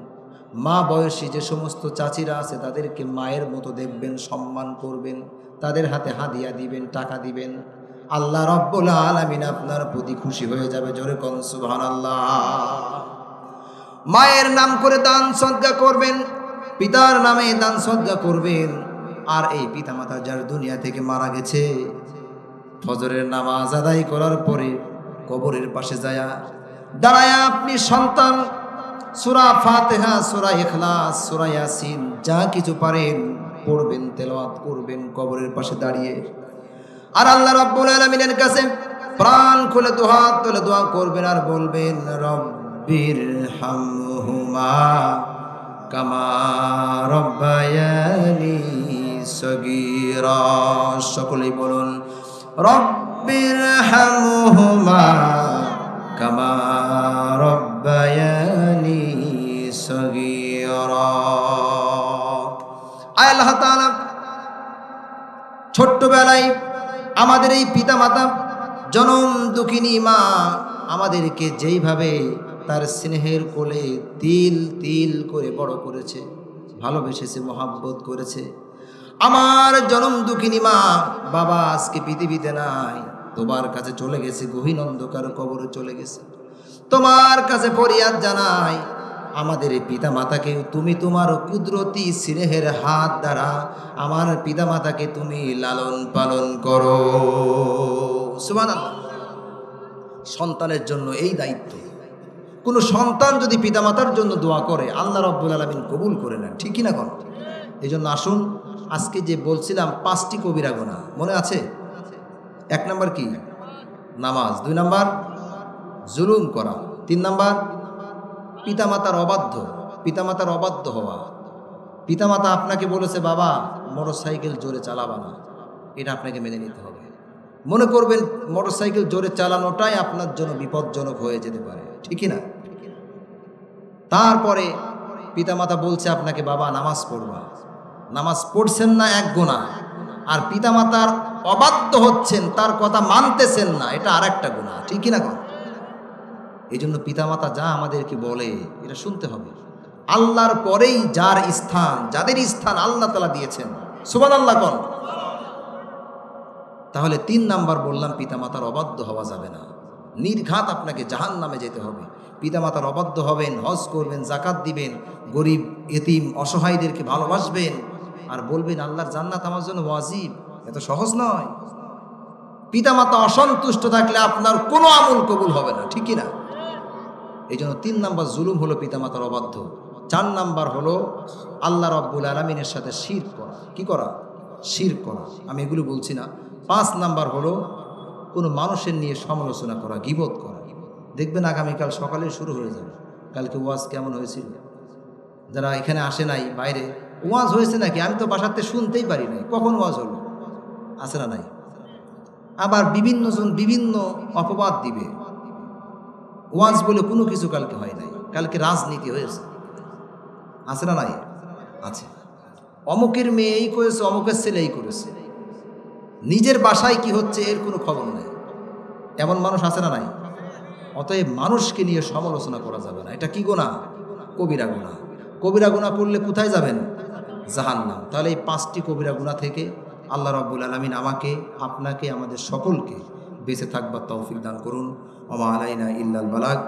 মা বয়সী যে সমস্ত চাচিরা আছে তাদেরকে মায়ের মতো দেখবেন, সম্মান করবেন, তাদের হাতে হাদিয়া দিবেন, টাকা দিবেন। আল্লাহ রাব্বুল আলামিন আপনার প্রতি খুশি হয়ে যাবে। জোরে কোন সুবহানাল্লাহ। মায়ের নাম করে দান সদকা করবেন, পিতার নামে দান সদকা করবেন। আর এই পিতামাতা যার দুনিয়া থেকে মারা গেছে, ফজরের নামাজ আদায় করার পরে কবরের পাশে দাঁড়ায়া আপনি সন্তান সূরা ফাতিহা, সূরা ইখলাস, সূরা ইয়াসিন যা কিছু পারেন পড়বেন, তেলাওয়াত করবেন কবরের পাশে দাঁড়িয়ে। আর আল্লাহ রাব্বুল আলামিনের কাছে প্রাণ খুলে দুহাত তুলে দোয়া করবেন আর বলবেন, রব্বির হামহুমা কামা রব্বায়ানি সগীরা। সকলেই বলুন, রব্বির হামহুমা কামা রব্বায়ানি সগীরা। আল্লাহ তাআলা ছোট্টবেলায় আমাদের এই পিতা মাতা, জনম দুঃখিনী মা আমাদেরকে যেইভাবে তার স্নেহের কোলে তিল তিল করে বড় করেছে, ভালোবেসেছে, মহাব্বত করেছে। আমার জনম দুঃখিনী মা বাবা আজকে পৃথিবীতে নাই, তোমার কাছে চলে গেছে, গহীন অন্ধকার কবরে চলে গেছে। তোমার কাছে ফরিয়াদ জানাই, আমাদের এই পিতা মাতাকে তুমি তোমার কুদরতি স্নেহের হাত দ্বারা আমার পিতা মাতাকে তুমি লালন পালন করো। সুবহানাল্লাহ। সন্তানের জন্য এই দায়িত্ব। কোনো সন্তান যদি পিতামাতার জন্য দোয়া করে আল্লাহ রাব্বুল আলামিন কবুল করে নেন, ঠিক কি না কোন? এই জন্য আসুন, আজকে যে বলছিলাম 5টি কবিরা গুনাহ মনে আছে? 1 নাম্বার কি? নামাজ। 2 নাম্বার জুলুম করা। 3 নাম্বার পিতামাতার অবাধ্য হওয়া। পিতামাতা আপনাকে বলেছে বাবা মোটরসাইকেল জোরে চালাবা না, এটা আপনাকে মেনে নিতে হবে। মনে করবেন মোটরসাইকেল জোরে চালানোটাই আপনার জন্য বিপজ্জনক হয়ে যেতে পারে, ঠিকই না? তারপরে পিতামাতা বলছে আপনাকে বাবা নামাজ পড়বা, নামাজ পড়ছেন না, 1 গুনাহ। আর পিতামাতার অবাধ্য হচ্ছেন, তার কথা মানতেছেন না, এটা আরেকটা গুনাহ, ঠিকই না? এই জন্য পিতামাতা যা আমাদেরকে বলে এটা শুনতে হবে। আল্লাহর পরেই যাদের স্থান আল্লাহ তাআলা দিয়েছেন, সুবহানাল্লাহ কোন। তাহলে 3 নাম্বার বললাম পিতামাতার অবাধ্য হওয়া যাবে না, নির্ঘাত আপনাকে জাহান্নামে যেতে হবে। পিতামাতার অবাধ্য হবেন, হজ করবেন, যাকাত দিবেন, গরিব এতিম অসহায়দেরকে ভালোবাসবেন, আর বলবেন আল্লাহর জান্নাত আমার জন্য ওয়াজিব। এত সহজ নয়। পিতামাতা অসন্তুষ্ট থাকলে আপনার কোনো আমল কবুল হবে না, ঠিক কি না? এই জন্য 3 নাম্বার জুলুম হলো পিতামাতার অবাধ্য। 4 নাম্বার হলো আল্লাহ রাব্বুল আলামিনের সাথে শিরক করা। কি করা? শিরক করা। আমি এগুলো বলছি না। 5 নাম্বার হলো কোনো মানুষের নিয়ে সমালোচনা করা, গীবত করা। দেখবেন আগামীকাল সকালে শুরু হয়ে যাবে। কালকে ওয়াজ কেমন হয়েছিল? যারা এখানে আসে নাই, বাইরে ওয়াজ হয়েছে নাকি? আমি তো বাসাতে শুনতেই পারি নাই, কখন ওয়াজ হলো? আছে না নাই? আবার বিভিন্ন জন বিভিন্ন অপবাদ দিবে। ওয়াজ বলে কোনো কিছু কালকে হয় নাই, কালকে রাজনীতি হয়েছে। আছে না নাই? আছে। অমুকের মেয়ে এই করেছে, অমুকের ছেলে এই করেছে। নিজের বাসায় কি হচ্ছে এর কোনো খবর নাই। এমন মানুষ আছে না নাই? অতএব মানুষকে নিয়ে সমালোচনা করা যাবে না। এটা কি গুনাহ? কবিরা গুনাহ। কবিরা গুনাহ করলে কোথায় যাবেন? জাহান্নাম। তাহলে এই 5টি কবিরা গুনাহ থেকে আল্লাহ রাব্বুল আলামিন আমাকে, আপনাকে, আমাদের সকলকে বেঁচে থাকবার তৌফিক দান করুন। ওয়া মা আলাইনা ইল্লাল বালাগ।